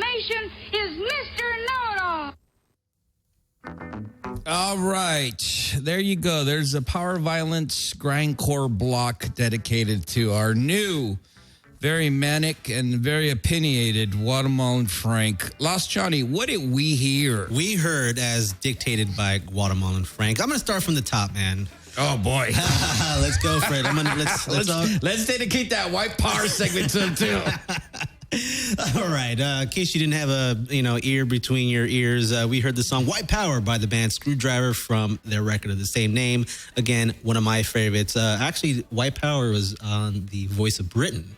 information is Mr. Know-It-All. All right. There you go. There's a power violence grindcore block dedicated to our new, very manic and very opinionated Guatemalan Frank. Lost Johnny, what did we hear? We heard, as dictated by Guatemalan Frank. I'm going to start from the top, man. Oh, boy. Let's go for it. Let's dedicate that white power segment to him, too. All right. In case you didn't have a ear between your ears, we heard the song "White Power" by the band Screwdriver from their record of the same name. Again, one of my favorites. Actually, "White Power" was on the Voice of Britain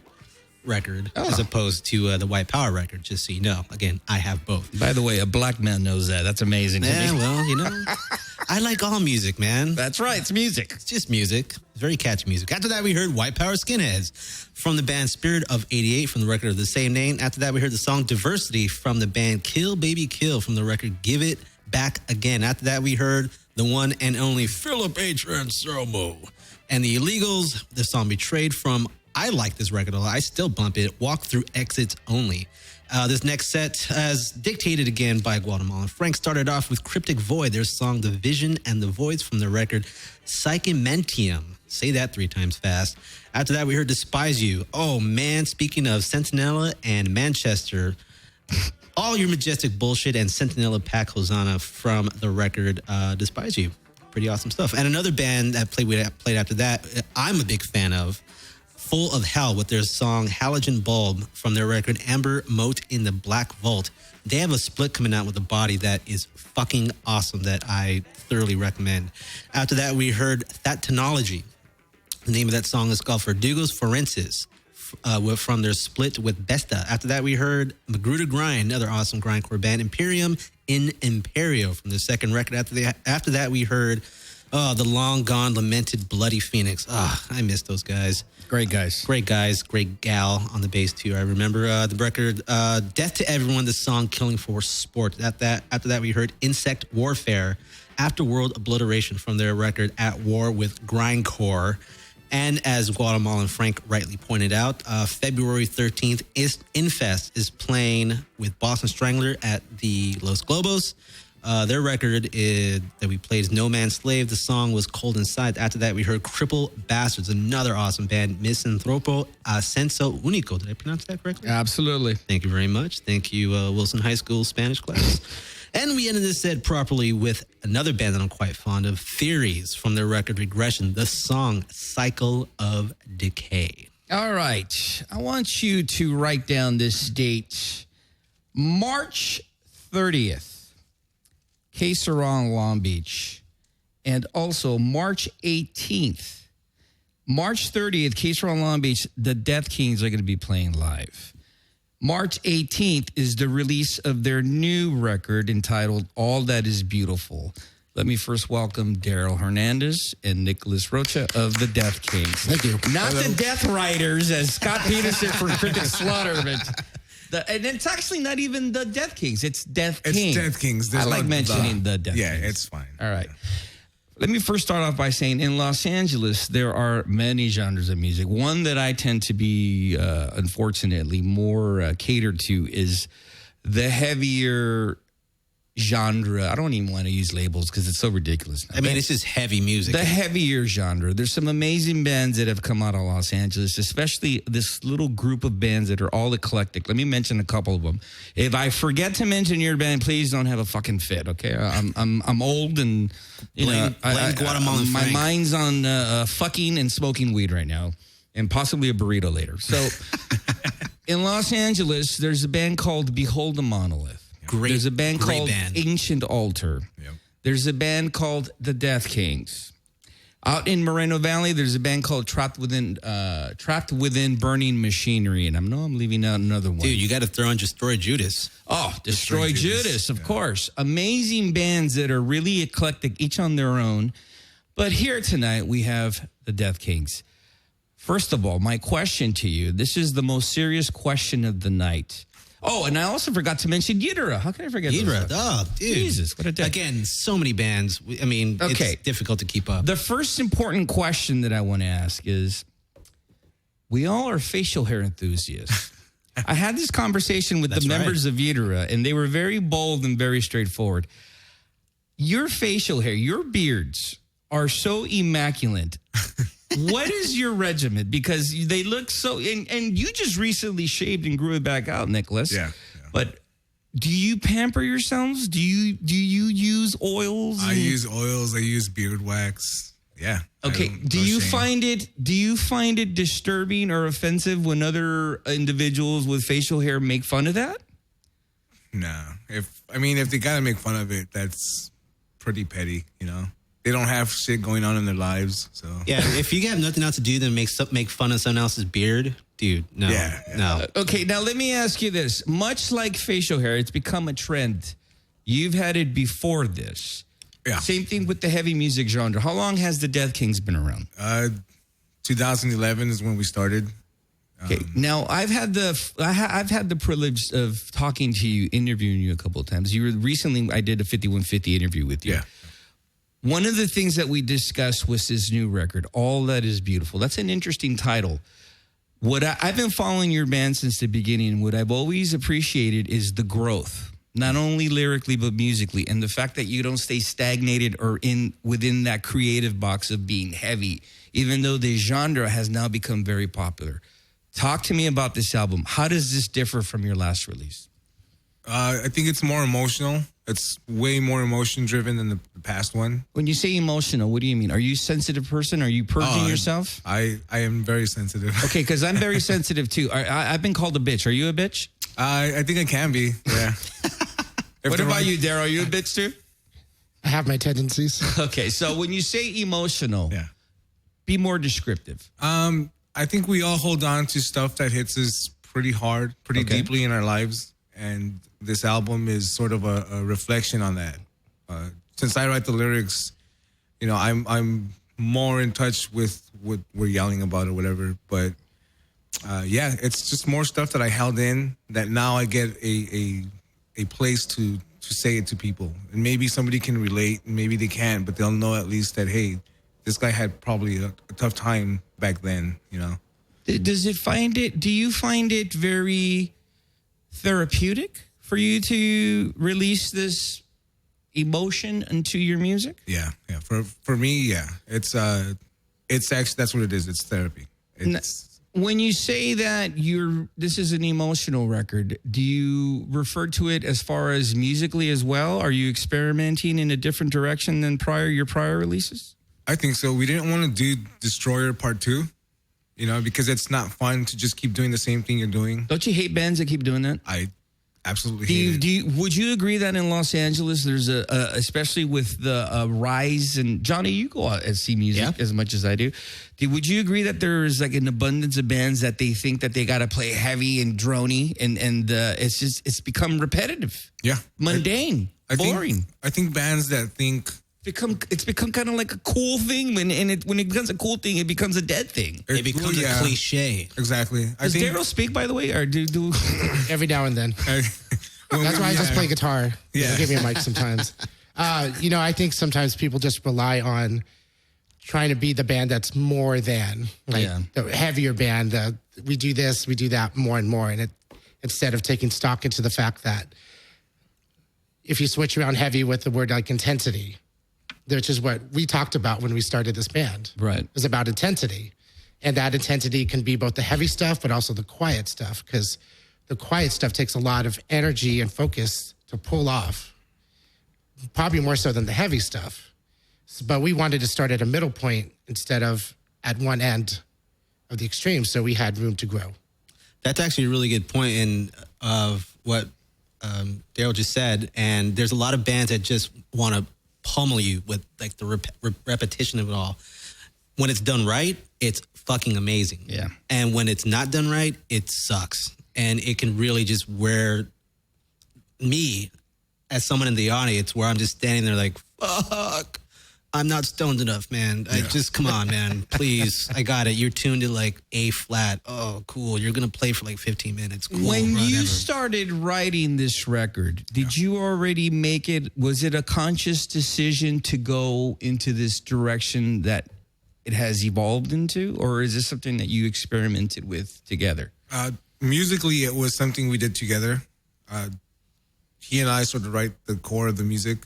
record as opposed to the White Power record. Just so you know. Again, I have both. By the way, a black man knows that. That's amazing. Yeah, well, I like all music, man. That's right. It's music. It's just music. It's very catchy music. After that, we heard White Power Skinheads from the band Spirit of 88 from the record of the same name. After that, we heard the song Diversity from the band Kill Baby Kill from the record Give It Back Again. After that, we heard the one and only Philip H. Anselmo and the Illegals, the song Betrayed from, I like this record a lot. I still bump it. Walk Through Exits Only. This next set, as dictated again by Guatemalan Frank, started off with Cryptic Void, their song The Vision and the Voids from the record Psychimentium. Say that 3 times fast. After that, we heard Despise You. Oh, man, speaking of Sentinella and Manchester, all your majestic bullshit and Sentinella Pack Hosanna from the record Despise You. Pretty awesome stuff. And another band that played after that, I'm a big fan of, Full of Hell, with their song Halogen Bulb from their record Amber Moat in the Black Vault. They have a split coming out with a body that is fucking awesome that I thoroughly recommend. After that, we heard Thatonology. The name of that song is called Verdugos Forensis from their split with Besta. After that, we heard Magruder Grind, another awesome grindcore band, Imperium in Imperio from the second record. After that, we heard the long gone lamented Bloody Phoenix. I miss those guys. Great guys. Great guys. Great gal on the bass, too. I remember the record Death to Everyone, the song Killing for Sport. After that, we heard Insect Warfare, Afterworld Obliteration from their record At War with Grindcore. And as Guatemalan Frank rightly pointed out, February 13th, Infest is playing with Boston Strangler at the Los Globos. Their record that we played is No Man's Slave. The song was Cold Inside. After that, we heard Cripple Bastards, another awesome band, Misanthropo Ascenso Unico. Did I pronounce that correctly? Absolutely. Thank you very much. Thank you, Wilson High School Spanish class. And we ended this set properly with another band that I'm quite fond of, Theories, from their record Regression, the song Cycle of Decay. All right. I want you to write down this date, March 30th. Que Sera in Long Beach, and also March 18th. March 30th, Que Sera in Long Beach, the Death Kings are going to be playing live. March 18th is the release of their new record entitled All That Is Beautiful. Let me first welcome Daryl Hernandez and Nicholas Rocha of the Death Kings. Thank you. Not the Death Riders, as Scott Peterson from Critic Slaughter, but... and it's actually not even the Death Kings. It's Death Kings. It's Death Kings. I like mentioning the Death Kings. Yeah, it's fine. All right. Let me first start off by saying in Los Angeles, there are many genres of music. One that I tend to be, unfortunately, more catered to is the heavier genre. I don't even want to use labels because it's so ridiculous now. I mean, it's just heavy music. The heavier genre. There's some amazing bands that have come out of Los Angeles, especially this little group of bands that are all eclectic. Let me mention a couple of them. If I forget to mention your band, please don't have a fucking fit, okay? I'm old and, blame Guatemalan my Frank. mind's on fucking and smoking weed right now, and possibly a burrito later. So in Los Angeles, there's a band called Behold the Monolith. There's a band called Ancient Altar. Yep. There's a band called the Death Kings. Out in Moreno Valley, there's a band called Trapped Within Burning Machinery, and I know I'm leaving out another one. Dude, you got to throw in Destroy Judas. Oh, Destroy Judas, of course. Amazing bands that are really eclectic, each on their own. But here tonight, we have the Death Kings. First of all, my question to you, this is the most serious question of the night. Oh, and I also forgot to mention Yidra. How can I forget Yidra? Oh, dude. Jesus, what a day. Again, so many bands. I mean, it's difficult to keep up. The first important question that I want to ask is, we all are facial hair enthusiasts. I had this conversation with the members of Utera, and they were very bold and very straightforward. Your facial hair, your beards are so immaculate. What is your regimen? Because they look so, and you just recently shaved and grew it back out, Nicholas. Yeah. But do you pamper yourselves? Do you use oils? I use oils. I use beard wax. Yeah. Okay. Do you find it disturbing or offensive when other individuals with facial hair make fun of that? No. If they gotta make fun of it, that's pretty petty, you know. They don't have shit going on in their lives, so. Yeah, if you have nothing else to do than make fun of someone else's beard, dude, no. No. Okay, now let me ask you this. Much like facial hair, it's become a trend. You've had it before this. Yeah. Same thing with the heavy music genre. How long has the Death Kings been around? 2011 is when we started. Okay. Now I've had the privilege of talking to you, interviewing you a couple of times. You were recently. I did a 5150 interview with you. Yeah. One of the things that we discussed was this new record, All That Is Beautiful. That's an interesting title. I've been following your band since the beginning. What I've always appreciated is the growth, not only lyrically but musically, and the fact that you don't stay stagnated or within that creative box of being heavy, even though the genre has now become very popular. Talk to me about this album. How does this differ from your last release? I think it's more emotional. It's way more emotion-driven than the past one. When you say emotional, what do you mean? Are you a sensitive person? Are you purging yourself? I am very sensitive. Okay, because I'm very sensitive, too. I've been called a bitch. Are you a bitch? I think I can be, yeah. What about you, Daryl? Are you a bitch, too? I have my tendencies. Okay, so when you say emotional, be more descriptive. I think we all hold on to stuff that hits us pretty hard, pretty deeply in our lives. And this album is sort of a reflection on that. Since I write the lyrics, you know, I'm more in touch with what we're yelling about or whatever. But yeah, it's just more stuff that I held in that now I get a place to say it to people. And maybe somebody can relate, and maybe they can't, but they'll know at least that, hey, this guy had probably a tough time back then, you know. Do you find it very therapeutic for you to release this emotion into your music? Yeah. For me, yeah. It's actually, that's what it is. It's therapy. When you say that this is an emotional record, do you refer to it as far as musically as well? Are you experimenting in a different direction than your prior releases? I think so. We didn't want to do Destroyer Part 2, you know, because it's not fun to just keep doing the same thing you're doing. Don't you hate bands that keep doing that? I absolutely hate it. Would you agree that in Los Angeles, there's especially with the rise, and Johnny, you go out and see music as much as I do. Would you agree that there's like an abundance of bands that they think that they got to play heavy and droney, and it's become repetitive, mundane, boring. I think bands that think it's become kind of like a cool thing, when it becomes a cool thing, it becomes a dead thing. It becomes a cliche. Exactly. Does Daryl speak, by the way, or do every now and then? That's why I just play guitar. Yeah, give me a mic sometimes. You know, I think sometimes people just rely on trying to be the band that's more than, like the heavier band. We do this, we do that more and more, and instead of taking stock into the fact that if you switch around heavy with the word like intensity, which is what we talked about when we started this band. Right. It was about intensity. And that intensity can be both the heavy stuff, but also the quiet stuff, because the quiet stuff takes a lot of energy and focus to pull off, probably more so than the heavy stuff. But we wanted to start at a middle point instead of at one end of the extreme, so we had room to grow. That's actually a really good point of what Daryl just said. And there's a lot of bands that just want to pummel you with like the repetition of it all. When it's done right, it's fucking amazing. Yeah. And when it's not done right, it sucks. And it can really just wear me as someone in the audience, where I'm just standing there like, fuck, I'm not stoned enough, man. Just come on, man. Please. I got it. You're tuned to like A flat. Oh, cool. You're going to play for like 15 minutes. Cool. When you started writing this record, did you already make it? Was it a conscious decision to go into this direction that it has evolved into? Or is this something that you experimented with together? musically, it was something we did together. He and I sort of write the core of the music.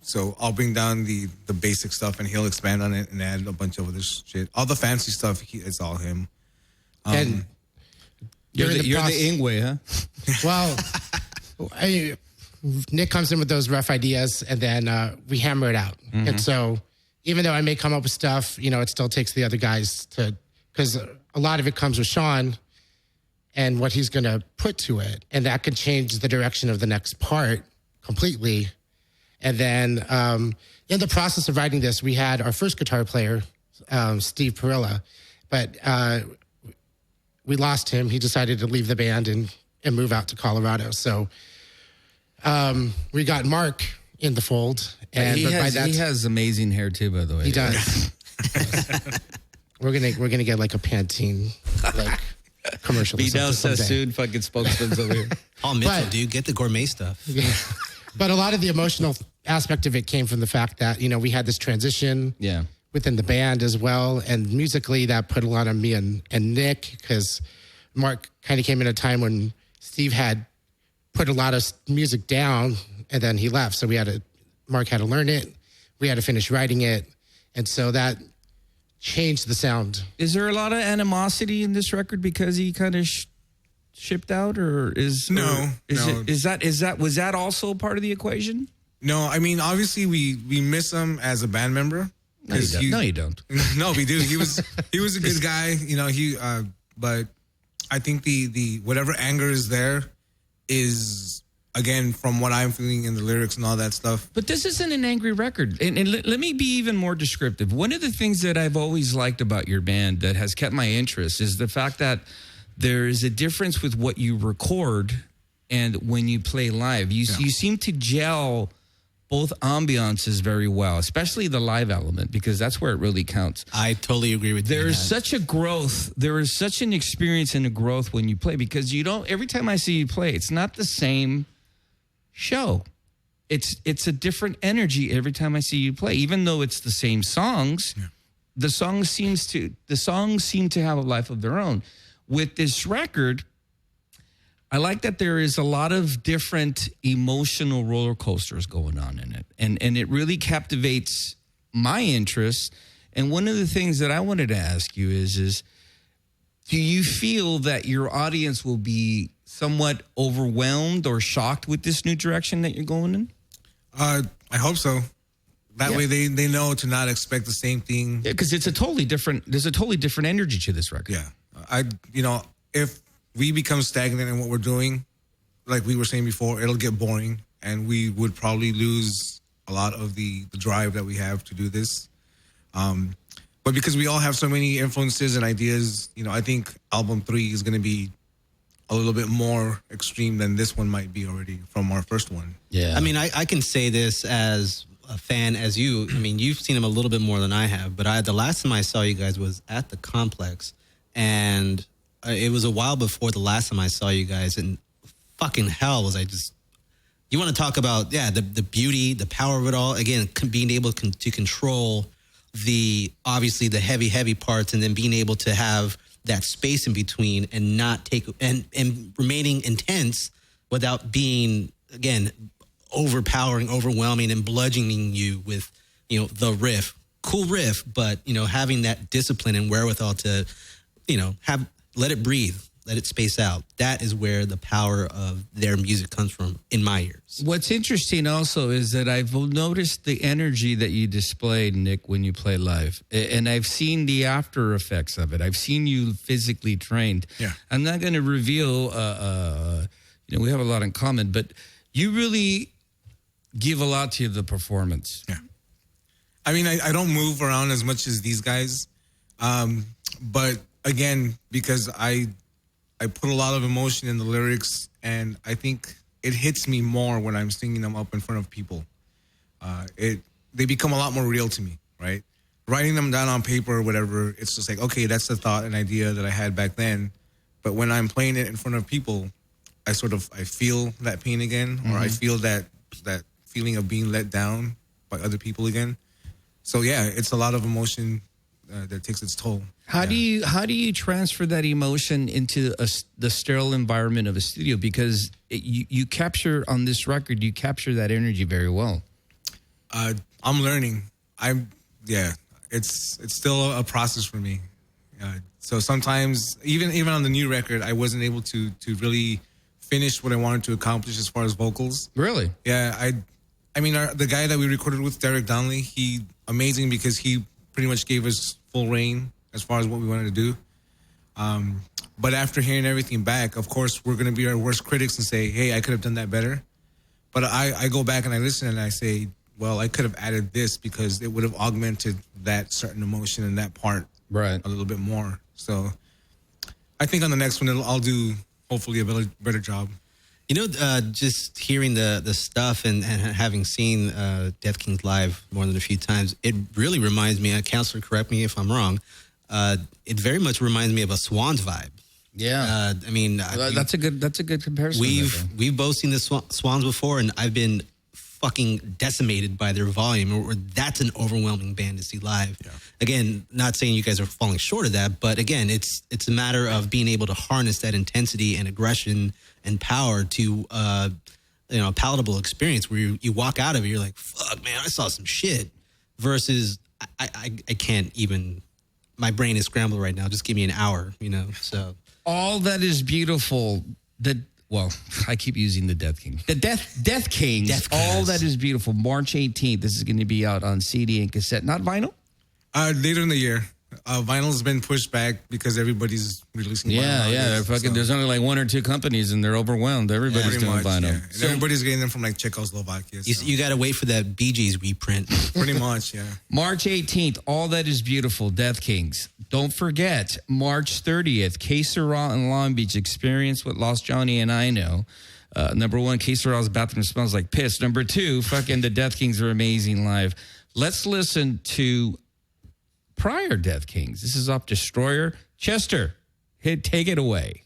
So I'll bring down the basic stuff and he'll expand on it and add a bunch of other shit. All the fancy stuff, it's all him. And you're the Ingwe, huh? Well, Nick comes in with those rough ideas and then we hammer it out. And so even though I may come up with stuff, it still takes the other guys because a lot of it comes with Sean and what he's going to put to it. And that could change the direction of the next part completely. And then in the process of writing this, we had our first guitar player, Steve Perilla, but we lost him. He decided to leave the band and move out to Colorado. So we got Mark in the fold. And he has amazing hair too, by the way. He does. We're gonna get like a Pantene commercial. Vidal Sassoon, fucking spokesman's over here. Paul Mitchell, dude, get the gourmet stuff. But a lot of the emotional aspect of it came from the fact that we had this transition within the band as well, and musically that put a lot on me and Nick, because Mark kind of came in a time when Steve had put a lot of music down and then he left, so Mark had to learn it, we had to finish writing it, and so that changed the sound. Is there a lot of animosity in this record because he kind of shipped out, or was that also part of the equation? No, I mean, obviously we miss him as a band member. No, you don't. No, we do. He was a good guy, but I think the whatever anger is there is, again, from what I'm feeling in the lyrics and all that stuff. But this isn't an angry record. And let me be even more descriptive. One of the things that I've always liked about your band that has kept my interest is the fact that there is a difference with what you record and when you play live. You seem to gel both ambiances very well, especially the live element, because that's where it really counts. I totally agree with you. There is such a growth. There is such an experience and a growth when you play, because every time I see you play, it's not the same show. It's a different energy every time I see you play, even though it's the same songs. The songs seem to have a life of their own. With this record, I like that there is a lot of different emotional roller coasters going on in it, and it really captivates my interest. And one of the things that I wanted to ask you is do you feel that your audience will be somewhat overwhelmed or shocked with this new direction that you're going in? I hope so. That way they know to not expect the same thing. Yeah, because there's a totally different energy to this record. Yeah. If we become stagnant in what we're doing, like we were saying before, it'll get boring and we would probably lose a lot of the drive that we have to do this. But because we all have so many influences and ideas, I think album 3 is going to be a little bit more extreme than this one might be already from our first one. Yeah. I mean, I can say this as a fan as you. I mean, you've seen him a little bit more than I have, but the last time I saw you guys was at the Complex, and it was a while before the last time I saw you guys, and fucking hell was I just... You want to talk about, the beauty, the power of it all. Again, being able to control obviously the heavy parts, and then being able to have that space in between and not take and remaining intense without being, again, overpowering, overwhelming, and bludgeoning you with, the riff. Cool riff, but, having that discipline and wherewithal to, let it breathe, let it space out. That is where the power of their music comes from in my ears. What's interesting also is that I've noticed the energy that you display, Nick, when you play live. And I've seen the after effects of it. I've seen you physically trained. Yeah. I'm not going to reveal, we have a lot in common, but you really give a lot to the performance. Yeah. I mean, I don't move around as much as these guys. But again, because I put a lot of emotion in the lyrics, and I think it hits me more when I'm singing them up in front of people. They become a lot more real to me, right? Writing them down on paper or whatever, it's just like, okay, that's the thought and idea that I had back then. But when I'm playing it in front of people, I feel that pain again, or I feel that feeling of being let down by other people again. So yeah, it's a lot of emotion that takes its toll. How do you transfer that emotion into the sterile environment of a studio? Because you capture on this record, you capture that energy very well. I'm learning. It's still a process for me. So sometimes, even on the new record, I wasn't able to really finish what I wanted to accomplish as far as vocals. Really? Yeah. I mean, the guy that we recorded with, Derek Donnelly, he amazing because he pretty much gave us full reign as far as what we wanted to do. But after hearing everything back, of course, we're going to be our worst critics and say, hey, I could have done that better. But I go back and I listen and I say, well, I could have added this because it would have augmented that certain emotion in that part a little bit more. So I think on the next one, I'll do hopefully a better job. You know, just hearing the stuff and having seen Death Kings live more than a few times, it really reminds me, Counselor, correct me if I'm wrong, it very much reminds me of a Swans vibe. Yeah. I mean, that's a good comparison. We've both seen the Swans before, and I've been fucking decimated by their volume, or that's an overwhelming band to see live. Yeah. Again, not saying you guys are falling short of that, but again, it's a matter of being able to harness that intensity and aggression and power to a palatable experience where you walk out of it, you're like, fuck, man, I saw some shit. Versus I can't even, my brain is scrambled right now. Just give me an hour, so. All that is beautiful, well, I keep using the Death Kings. The Death Kings, all that is beautiful. March 18th, this is going to be out on CD and cassette, not vinyl? Later in the year. Vinyl's been pushed back because everybody's releasing vinyl. Yeah. There's only like one or two companies and they're overwhelmed. Everybody's doing vinyl. Yeah. And everybody's getting them from like Czechoslovakia. So. You got to wait for that Bee Gees reprint. Pretty much, yeah. March 18th, All That Is Beautiful, Death Kings. Don't forget, March 30th, Que Sera in Long Beach, Experience What Lost Johnny and I Know. Number one, Que Sera's bathroom smells like piss. Number two, fucking the Death Kings are amazing live. Let's listen to prior Death Kings. This is off Destroyer. Chester, take it away.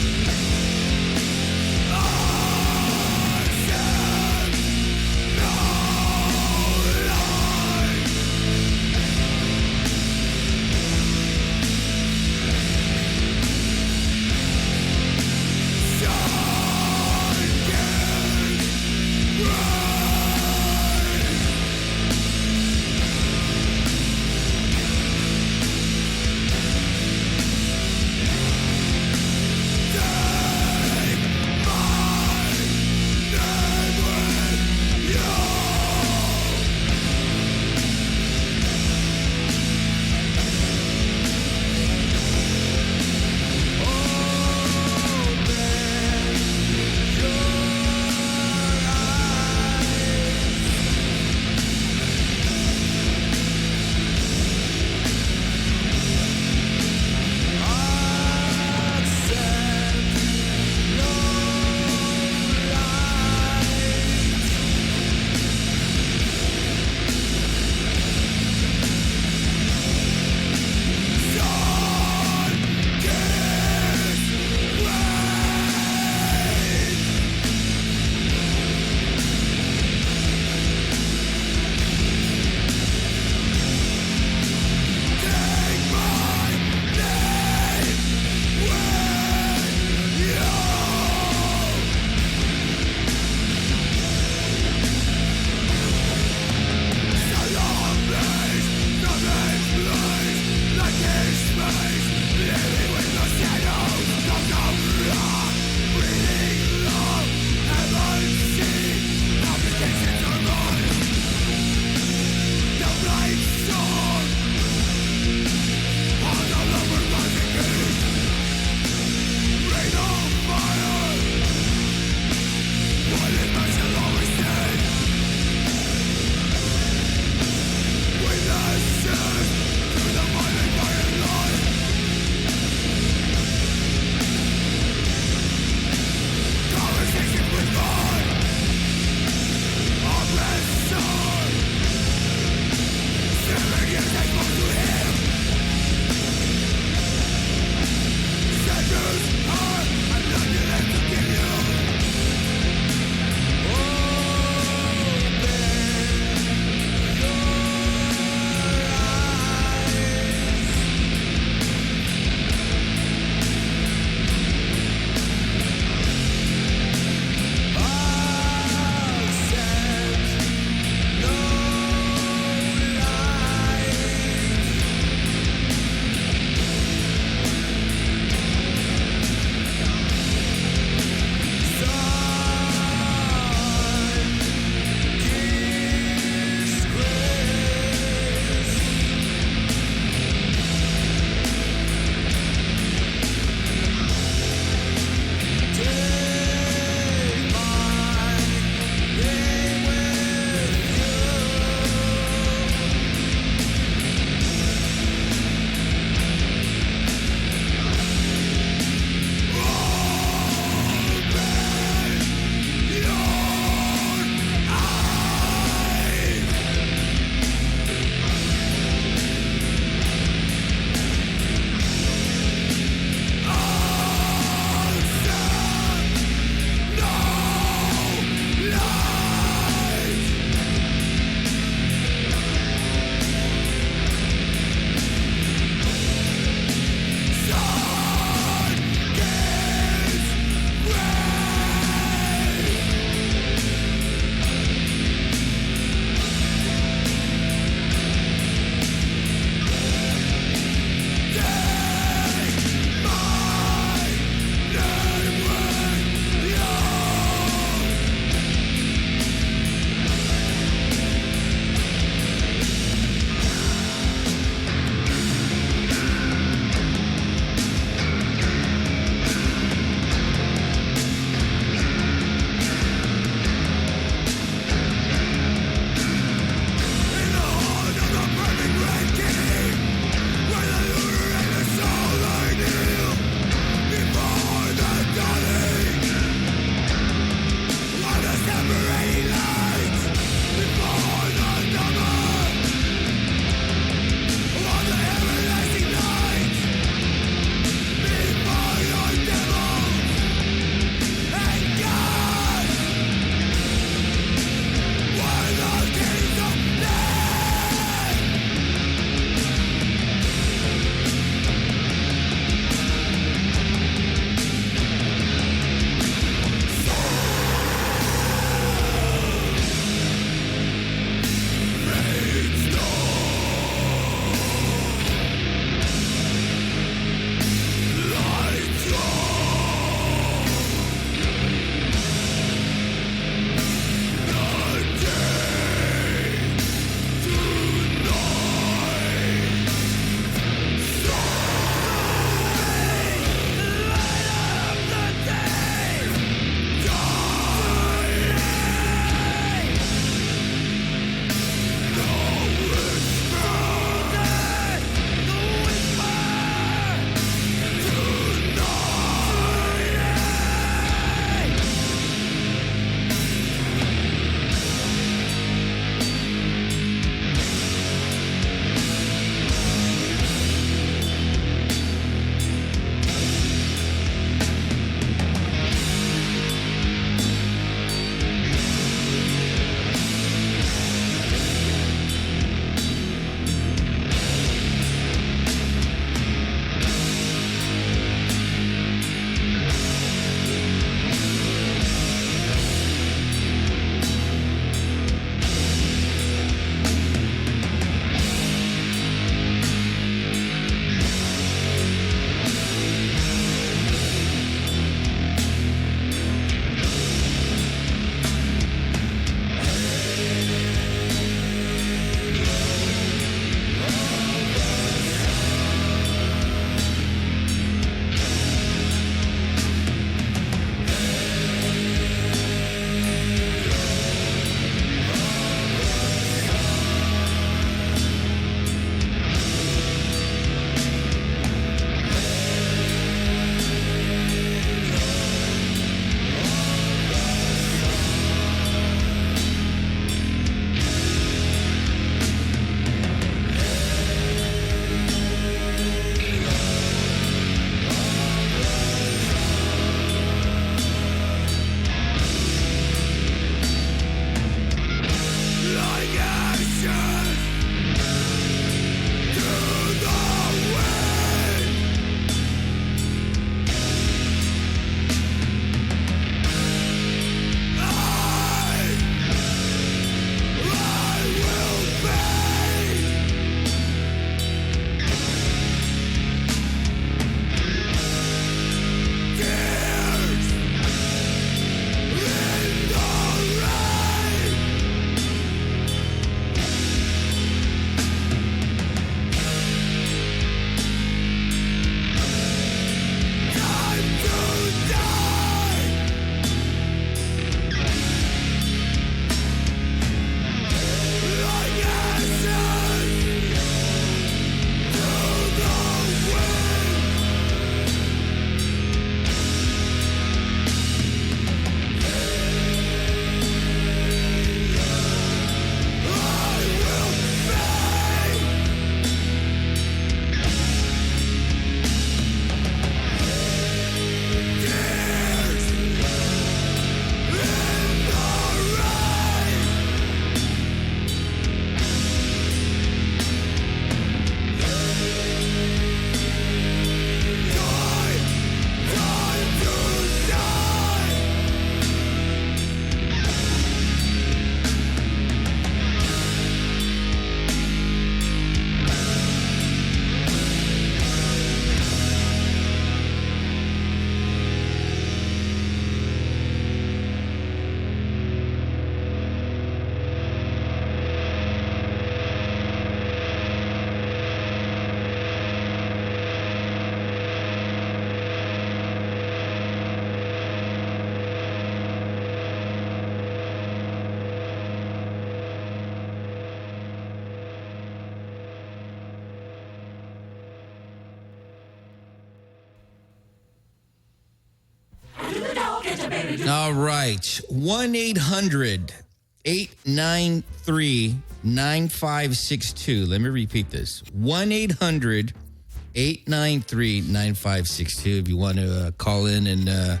All right. 1-800-893-9562. Let me repeat this. 1-800-893-9562. If you want to call in and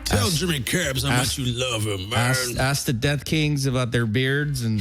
tell Jimmy Cabs how much you love him, man. Ask the Death Kings about their beards and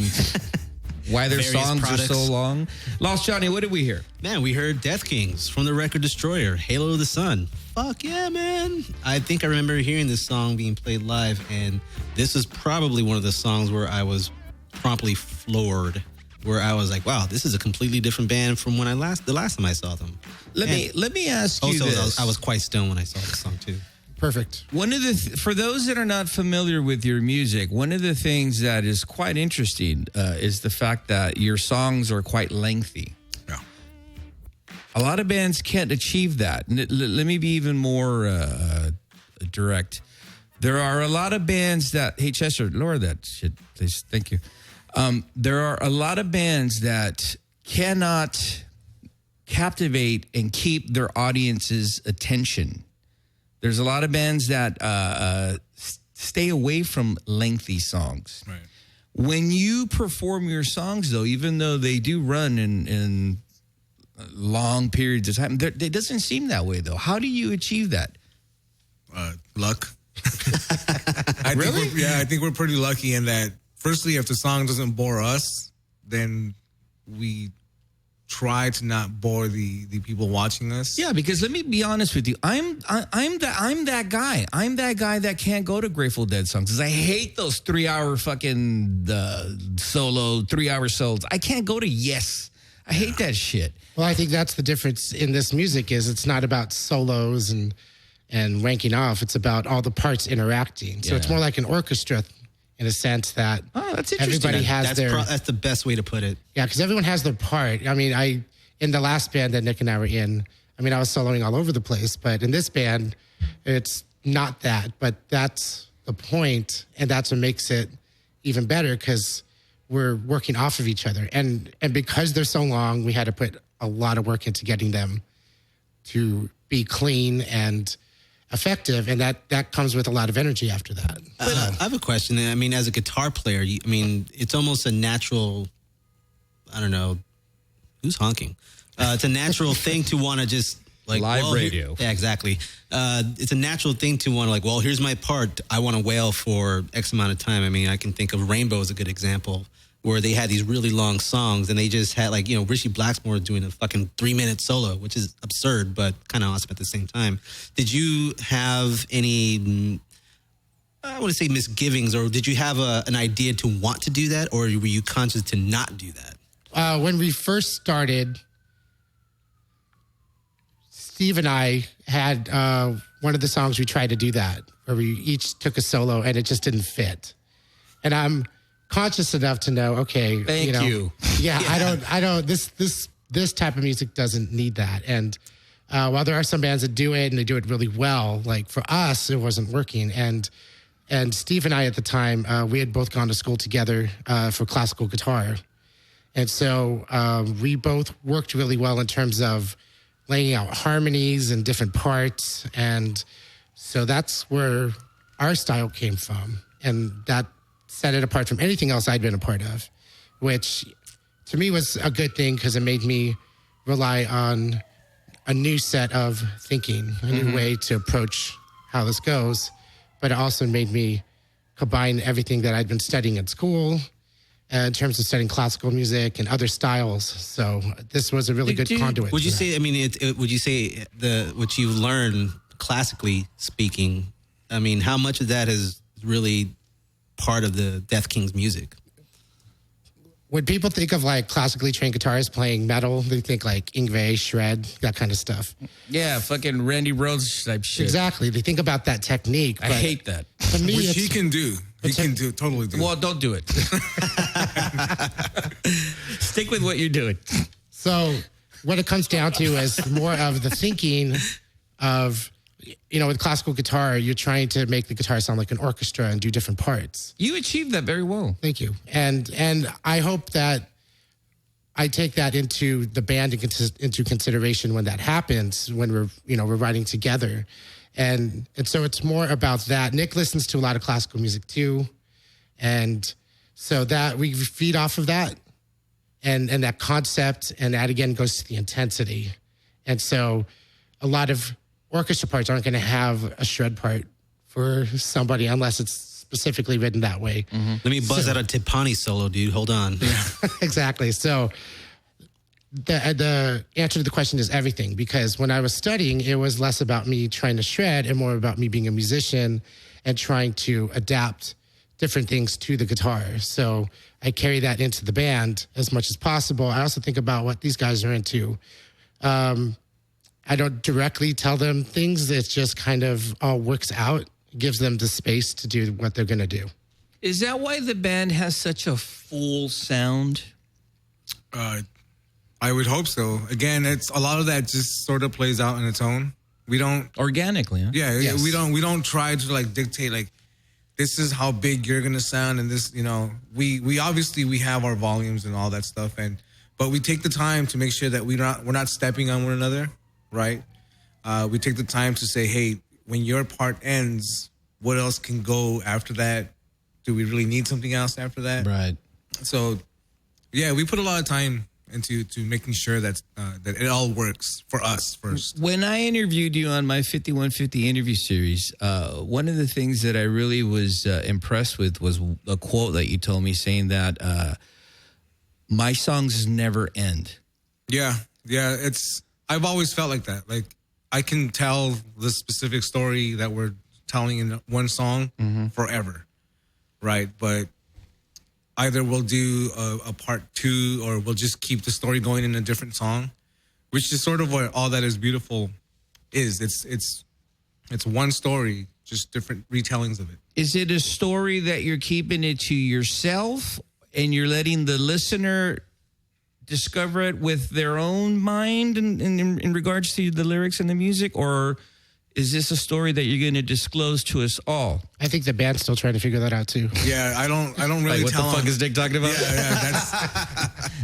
why their Various songs products. are so long. Lost Johnny, what did we hear? Man, we heard Death Kings from the record Destroyer, Halo of the Sun. Fuck yeah, man. I think I remember hearing this song being played live, and this is probably one of the songs where I was promptly floored, where I was like, wow, this is a completely different band from when the last time I saw them. Let me ask you this. I was quite stoned when I saw this song too. Perfect. One of the for those that are not familiar with your music, one of the things that is quite interesting is the fact that your songs are quite lengthy. Yeah. A lot of bands can't achieve that. Let me be even more direct. There are a lot of bands that, hey, Chester, lower that shit, please. Thank you. There are a lot of bands that cannot captivate and keep their audience's attention. There's a lot of bands that stay away from lengthy songs. Right. When you perform your songs, though, even though they do run in long periods of time, it doesn't seem that way, though. How do you achieve that? Luck. Really? I think we're pretty lucky in that. Firstly, if the song doesn't bore us, then we try to not bore the people watching us. Yeah, because let me be honest with you. I'm that guy. I'm that guy that can't go to Grateful Dead songs because I hate those 3-hour fucking solo, 3-hour solos. I can't go to Yes. I hate that shit. Well, I think that's the difference in this music is it's not about solos and ranking off. It's about all the parts interacting. So it's more like an orchestra in a sense that that's interesting. everybody has that's the best way to put it. Yeah, because everyone has their part. I mean, in the last band that Nick and I were in, I mean, I was soloing all over the place. But in this band, it's not that. But that's the point, and that's what makes it even better because we're working off of each other. And because they're so long, we had to put a lot of work into getting them to be clean and effective, and that comes with a lot of energy after that. I have a question. I mean, as a guitar player, it's almost a natural, I don't know, who's honking? It's a natural thing to want to just like live radio. Yeah, exactly. It's a natural thing to want to like, well, here's my part. I want to wail for X amount of time. I mean, I can think of Rainbow as a good example where they had these really long songs and they just had like, Richie Blackmore doing a fucking 3-minute solo, which is absurd, but kind of awesome at the same time. Did you have any, I want to say misgivings, or did you have an idea to want to do that, or were you conscious to not do that? When we first started, Steve and I had one of the songs we tried to do that, where we each took a solo and it just didn't fit. And I'm conscious enough to know, okay, Thank you. Yeah, I don't, this type of music doesn't need that. And while there are some bands that do it and they do it really well, like for us, it wasn't working. And Steve and I at the time, we had both gone to school together for classical guitar. And so we both worked really well in terms of laying out harmonies and different parts. And so that's where our style came from. And that set it apart from anything else I'd been a part of, which to me was a good thing because it made me rely on a new set of thinking, a new way to approach how this goes. But it also made me combine everything that I'd been studying at school in terms of studying classical music and other styles. So this was a really good conduit. Would you say, I mean, would you say what you've learned classically speaking, I mean, how much of that is really part of the Death Kings music? When people think of like classically trained guitarists playing metal, they think like Yngwie, Shred, that kind of stuff. Yeah, fucking Randy Rhoads type shit. Exactly. They think about that technique. I hate that. To me, Which he can do. He can totally do. Well, don't do it. Stick with what you're doing. So what it comes down to is more of the thinking of, with classical guitar, you're trying to make the guitar sound like an orchestra and do different parts. You achieved that very well. Thank you. And I hope that I take that into the band into consideration when that happens, when we're writing together. And so it's more about that. Nick listens to a lot of classical music too. And so that we feed off of that and that concept. And that again goes to the intensity. And so a lot of orchestra parts aren't going to have a shred part for somebody unless it's specifically written that way. Let me buzz out a Timpani solo, dude. Hold on. Exactly. So the answer to the question is everything, because when I was studying, it was less about me trying to shred and more about me being a musician and trying to adapt different things to the guitar. So I carry that into the band as much as possible. I also think about what these guys are into. I don't directly tell them things. It just kind of all works out, gives them the space to do what they're going to do. Is that why the band has such a full sound? I would hope so. Again, it's a lot of that just sort of plays out on its own. We don't organically. Huh? Yeah, Yes. we don't try to like dictate like this is how big you're gonna sound and this, you know. We obviously we have our volumes and all that stuff, but we take the time to make sure that we're not stepping on one another, right? We take the time to say, hey, when your part ends, what else can go after that? Do we really need something else after that? Right. So, yeah, we put a lot of time into making sure that it all works for us first. When I interviewed you on my 5150 interview series, one of the things that I really was impressed with was a quote that you told me saying that my songs never end. Yeah, I've always felt like that. Like, I can tell the specific story that we're telling in one song forever, right? But either we'll do a part 2 or we'll just keep the story going in a different song, which is sort of what All That Is Beautiful is. It's one story, just different retellings of it. Is it a story that you're keeping it to yourself and you're letting the listener discover it with their own mind in regards to the lyrics and the music? Or is this a story that you're going to disclose to us all? I think the band's still trying to figure that out too. Yeah, I don't really like, tell what the fuck is Dick talking about? Yeah, that's...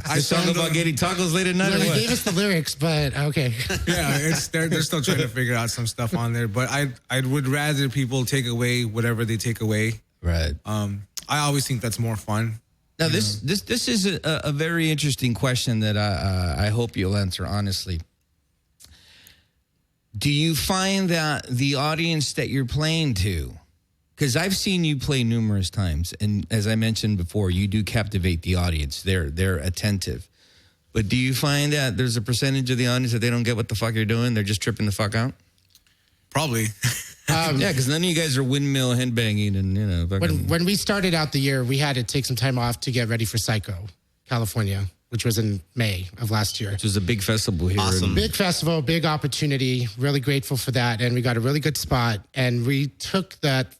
I talk about getting tacos late at night or They what? gave us the lyrics, but okay. Yeah, they're still trying to figure out some stuff on there. But I would rather people take away whatever they take away. Right. I always think that's more fun. Now, this is a very interesting question that I hope you'll answer honestly. Do you find that the audience that you're playing to, because I've seen you play numerous times, and as I mentioned before, you do captivate the audience. They're attentive. But do you find that there's a percentage of the audience that they don't get what the fuck you're doing? They're just tripping the fuck out? Probably. Yeah, because none of you guys are windmill headbanging and, you know. Fucking... When we started out the year, we had to take some time off to get ready for Psycho, California, which was in May of last year. Which was a big festival here. Awesome. Big festival, big opportunity. Really grateful for that. And we got a really good spot. And we took that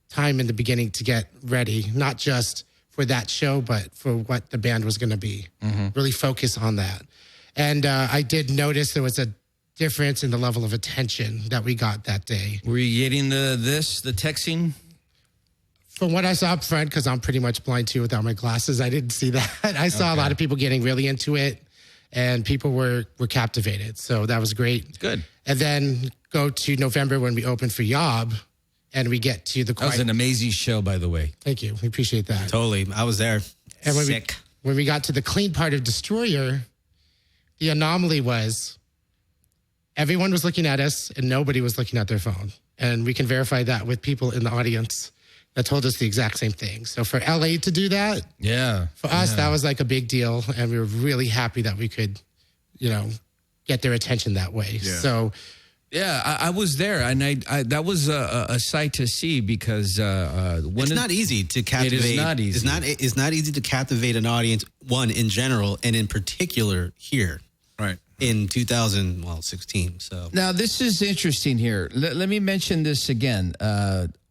time in the beginning to get ready, not just for that show, but for what the band was going to be. Really focus on that. And I did notice there was a difference in the level of attention that we got that day. Were you getting the texting? From what I saw up front, because I'm pretty much blind too without my glasses, I didn't see that. I saw a lot of people getting really into it, and people were captivated. So that was great. Good. And then go to November when we opened for Yob, and we get to the That was an amazing show, by the way. Thank you. We appreciate that. Totally. I was there. And Sick. when we got to the clean part of Destroyer, the anomaly was everyone was looking at us and nobody was looking at their phone. And we can verify that with people in the audience that told us the exact same thing. So for LA to do that, for us, that was like a big deal. And we were really happy that we could, get their attention that way. Yeah. So, yeah, I was there, and I that was a sight to see because it's not easy to captivate. It is not easy. It's not easy to captivate an audience. One in general, and in particular here, right in 2016. So now this is interesting here. Let me mention this again.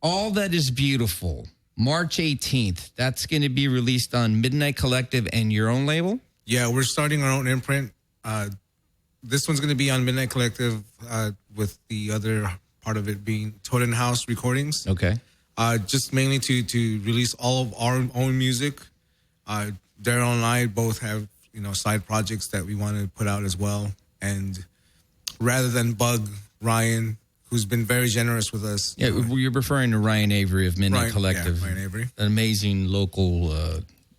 All That Is Beautiful, March 18th. That's going to be released on Midnight Collective and your own label. Yeah, we're starting our own imprint. This one's going to be on Midnight Collective with the other part of it being Totem House Recordings. Okay. Just mainly to release all of our own music. Daryl and I both have, side projects that we want to put out as well. And rather than bug Ryan, who's been very generous with us. Yeah, you're referring to Ryan Avery of Manic Collective. Yeah, Ryan Avery. An amazing local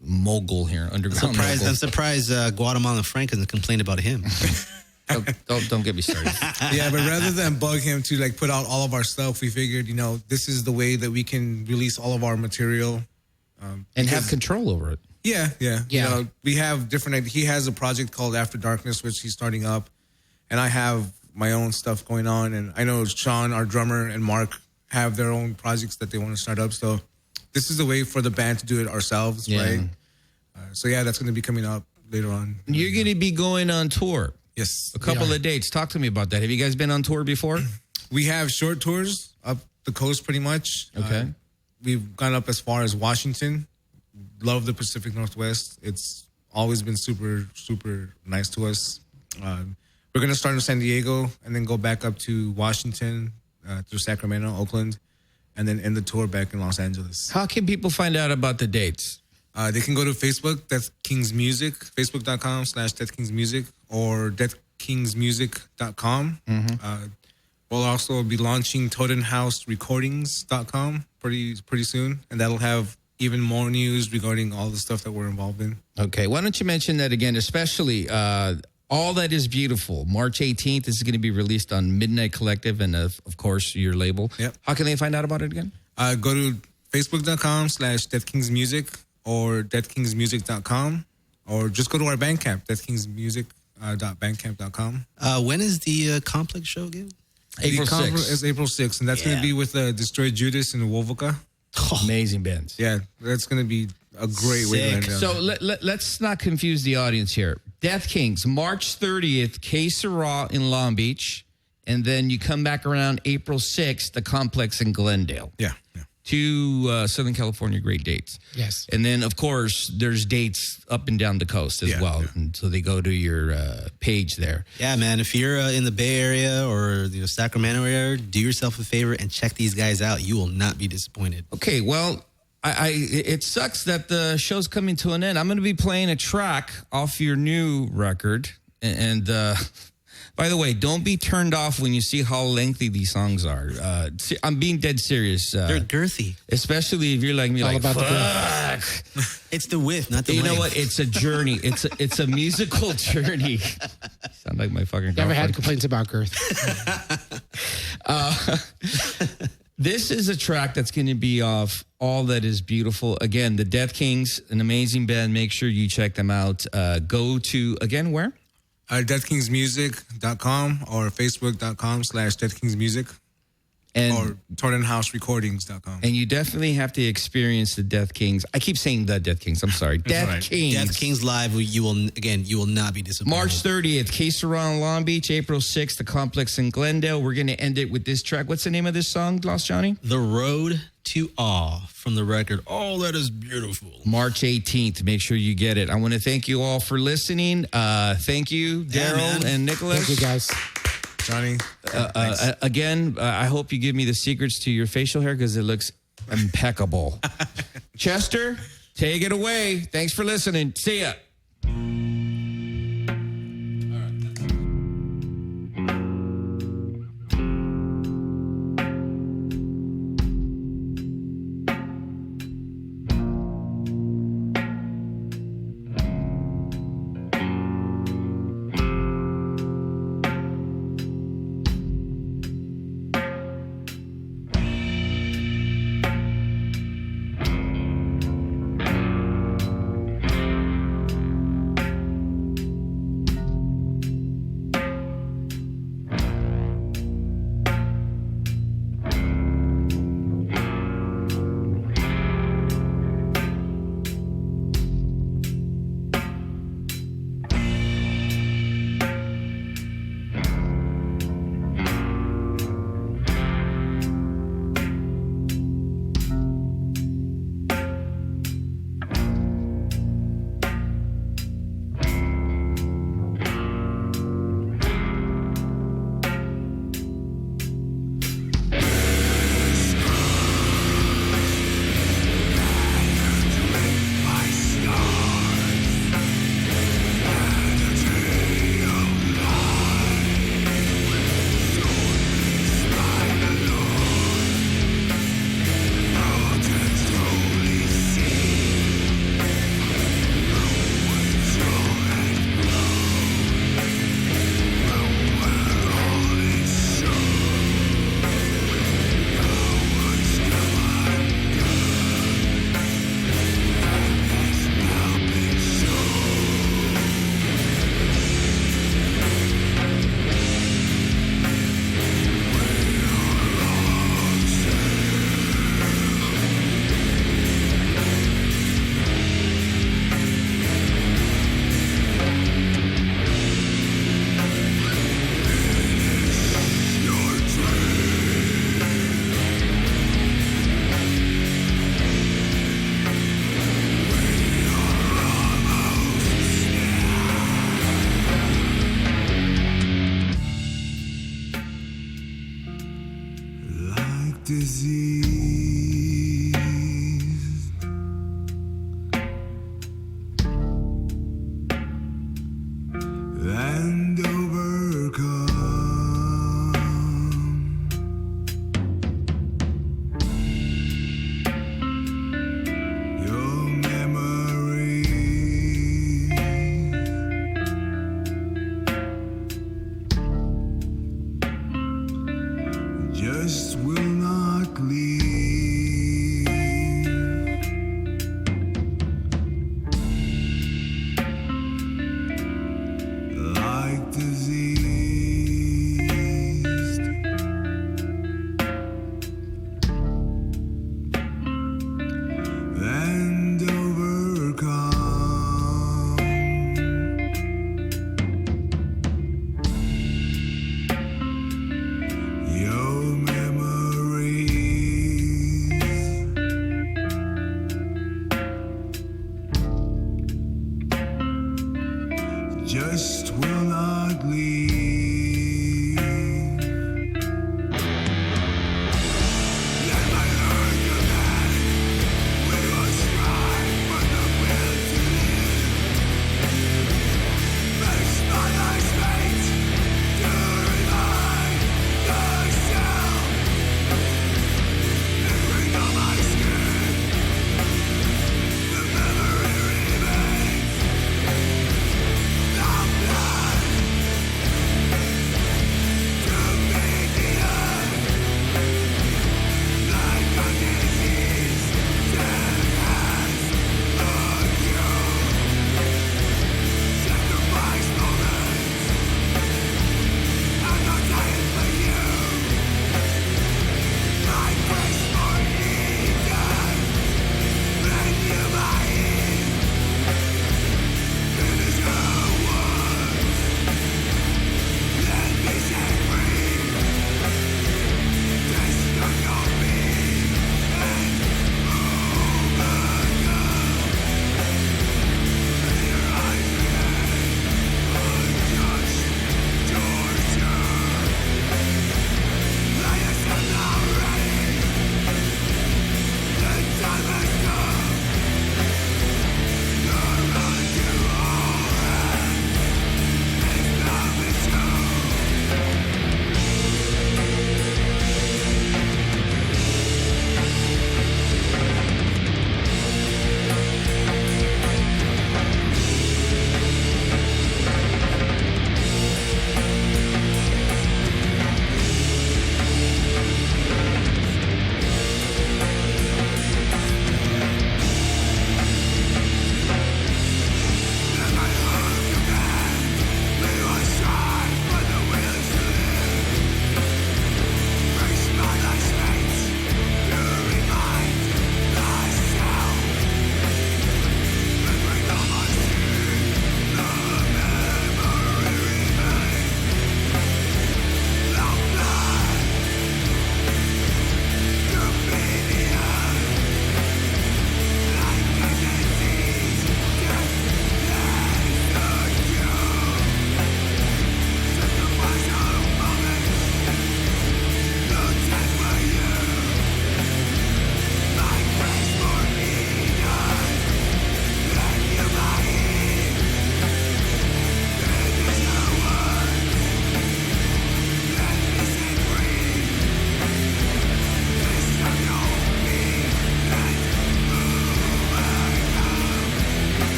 mogul here, underground mogul. I'm surprised Guatemalan Frank hasn't complained about him. Don't get me started. Yeah, but rather than bug him to like put out all of our stuff, we figured, this is the way that we can release all of our material. And have control over it. Yeah. We have different, he has a project called After Darkness, which he's starting up. And I have my own stuff going on. And I know Sean, our drummer, and Mark have their own projects that they want to start up. So this is a way for the band to do it ourselves, right? So that's going to be coming up later on. You're going to be going on tour. Yes. A couple of dates. Talk to me about that. Have you guys been on tour before? We have short tours up the coast pretty much. Okay. We've gone up as far as Washington. Love the Pacific Northwest. It's always been super, super nice to us. We're going to start in San Diego and then go back up to Washington, through Sacramento, Oakland, and then end the tour back in Los Angeles. How can people find out about the dates? They can go to Facebook, Death Kings Music, facebook.com/Death Kings Music, or deathkingsmusic.com. We'll also be launching totenhouserecordings.com pretty soon, and that'll have even more news regarding all the stuff that we're involved in. Okay, why don't you mention that again, especially All That Is Beautiful, March 18th. This is going to be released on Midnight Collective and, of course, your label. Yep. How can they find out about it again? Go to facebook.com/deathkingsmusic or deathkingsmusic.com, or just go to our Bandcamp, deathkingsmusic.bandcamp.com. When is the Complex show again? April 6th. Is April 6th, and that's going to be with Destroy Judas and Wovoka. Amazing bands. Yeah, that's going to be a great way to end it. So let's not confuse the audience here. Death Kings, March 30th, Que Sera in Long Beach, and then you come back around April 6th, the Complex in Glendale. Yeah. Two Southern California great dates. Yes. And then, of course, there's dates up and down the coast as well. Yeah. And so they go to your page there. Yeah, man. If you're in the Bay Area or the Sacramento area, do yourself a favor and check these guys out. You will not be disappointed. Okay, well, it sucks that the show's coming to an end. I'm going to be playing a track off your new record. And by the way, don't be turned off when you see how lengthy these songs are. I'm being dead serious. They're girthy. Especially if you're like me, like, fuck. It's the width, not the length. length. You know what? It's a journey. It's a musical journey. Sound like my fucking Never girlfriend. had complaints about girth. This is a track that's going to be off All That Is Beautiful. Again, the Death Kings, an amazing band. Make sure you check them out. Go to, again, where? DeathKingsMusic.com or Facebook.com/DeathKingsMusic. Or TorrentHouseRecordings.com. And you definitely have to experience the Death Kings. I keep saying the Death Kings. I'm sorry. Death Kings. Death Kings Live. You will not be disappointed. March 30th, Que Sera in Long Beach. April 6th, the Complex in Glendale. We're going to end it with this track. What's the name of this song, Lost Johnny? The Road to Awe, from the record All That Is Beautiful. March 18th. Make sure you get it. I want to thank you all for listening. Thank you, Daryl and Nicholas. Thank you, guys. Johnny. Again, I hope you give me the secrets to your facial hair because it looks impeccable. Chester, take it away. Thanks for listening. See ya. just will not leave.